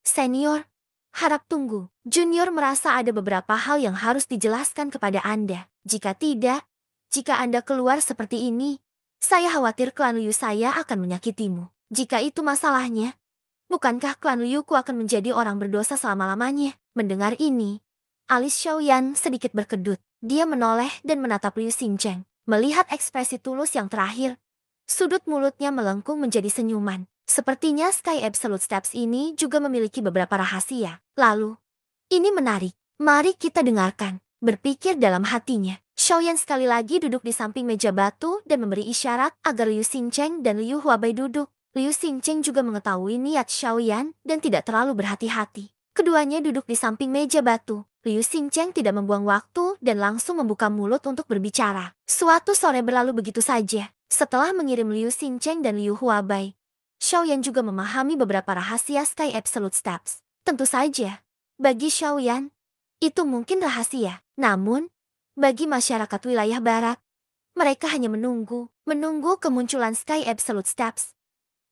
Senior, harap tunggu. Junior merasa ada beberapa hal yang harus dijelaskan kepada Anda. Jika tidak, jika Anda keluar seperti ini, saya khawatir klan Liu saya akan menyakitimu. Jika itu masalahnya, bukankah klan Liuku akan menjadi orang berdosa selama-lamanya? Mendengar ini, alis Xiaoyan sedikit berkedut. Dia menoleh dan menatap Liu Xingcheng. Melihat ekspresi tulus yang terakhir, sudut mulutnya melengkung menjadi senyuman. Sepertinya Sky Absolute Steps ini juga memiliki beberapa rahasia. Lalu, ini menarik. Mari kita dengarkan. Berpikir dalam hatinya. Xiaoyan sekali lagi duduk di samping meja batu dan memberi isyarat agar Liu Xingcheng dan Liu Huabai duduk. Liu Xingcheng juga mengetahui niat Xiaoyan dan tidak terlalu berhati-hati. Keduanya duduk di samping meja batu. Liu Xingcheng tidak membuang waktu dan langsung membuka mulut untuk berbicara. Suatu sore berlalu begitu saja. Setelah mengirim Liu Xingcheng dan Liu Huabai, Xiaoyan juga memahami beberapa rahasia Sky Absolute Steps. Tentu saja, bagi Xiaoyan, itu mungkin rahasia. Namun, bagi masyarakat wilayah barat, mereka hanya menunggu kemunculan Sky Absolute Steps.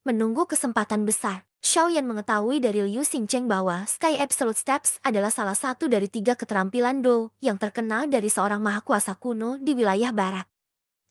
Menunggu kesempatan besar. Xiaoyan mengetahui dari Liu Xingcheng bahwa Sky Absolute Steps adalah salah satu dari 3 keterampilan Do yang terkenal dari seorang mahakuasa kuno di wilayah barat.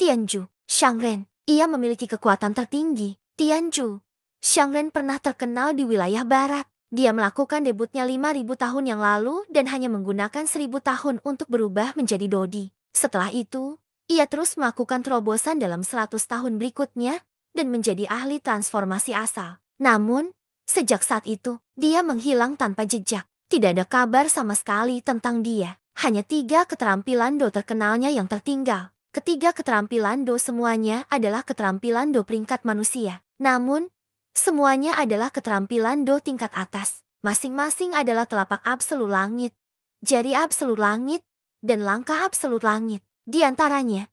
Tianju, Shangren, ia memiliki kekuatan tertinggi. Tianju, Shangren pernah terkenal di wilayah barat. Dia melakukan debutnya 5.000 tahun yang lalu dan hanya menggunakan 1.000 tahun untuk berubah menjadi Dodi. Setelah itu, ia terus melakukan terobosan dalam 100 tahun berikutnya dan menjadi ahli transformasi asal. Namun, sejak saat itu, dia menghilang tanpa jejak. Tidak ada kabar sama sekali tentang dia. Hanya 3 keterampilan Do terkenalnya yang tertinggal. Ketiga keterampilan Do semuanya adalah keterampilan Do peringkat manusia. Namun, semuanya adalah keterampilan Do tingkat atas. Masing-masing adalah telapak absolut langit, jari absolut langit, dan langkah absolut langit. Di antaranya,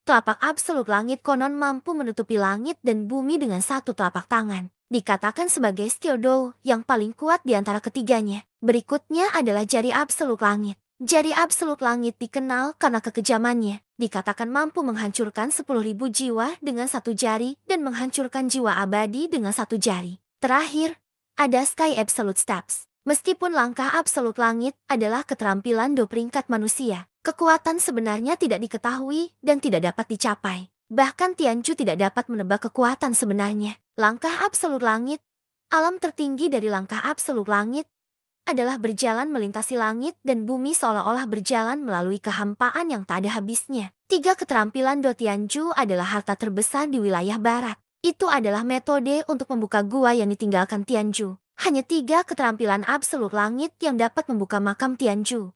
telapak absolut langit konon mampu menutupi langit dan bumi dengan satu telapak tangan. Dikatakan sebagai skill Do yang paling kuat di antara ketiganya. Berikutnya adalah jari absolut langit. Jari absolut langit dikenal karena kekejamannya. Dikatakan mampu menghancurkan 10.000 jiwa dengan satu jari dan menghancurkan jiwa abadi dengan satu jari. Terakhir, ada Sky Absolute Steps. Meskipun langkah absolut langit adalah keterampilan Do peringkat manusia, kekuatan sebenarnya tidak diketahui dan tidak dapat dicapai. Bahkan Tianju tidak dapat menebak kekuatan sebenarnya. Langkah absolut langit, alam tertinggi dari langkah absolut langit, adalah berjalan melintasi langit dan bumi seolah-olah berjalan melalui kehampaan yang tak ada habisnya. 3 keterampilan Do Tianju adalah harta terbesar di wilayah barat. Itu adalah metode untuk membuka gua yang ditinggalkan Tianju. Hanya 3 keterampilan absolut langit yang dapat membuka makam Tianju.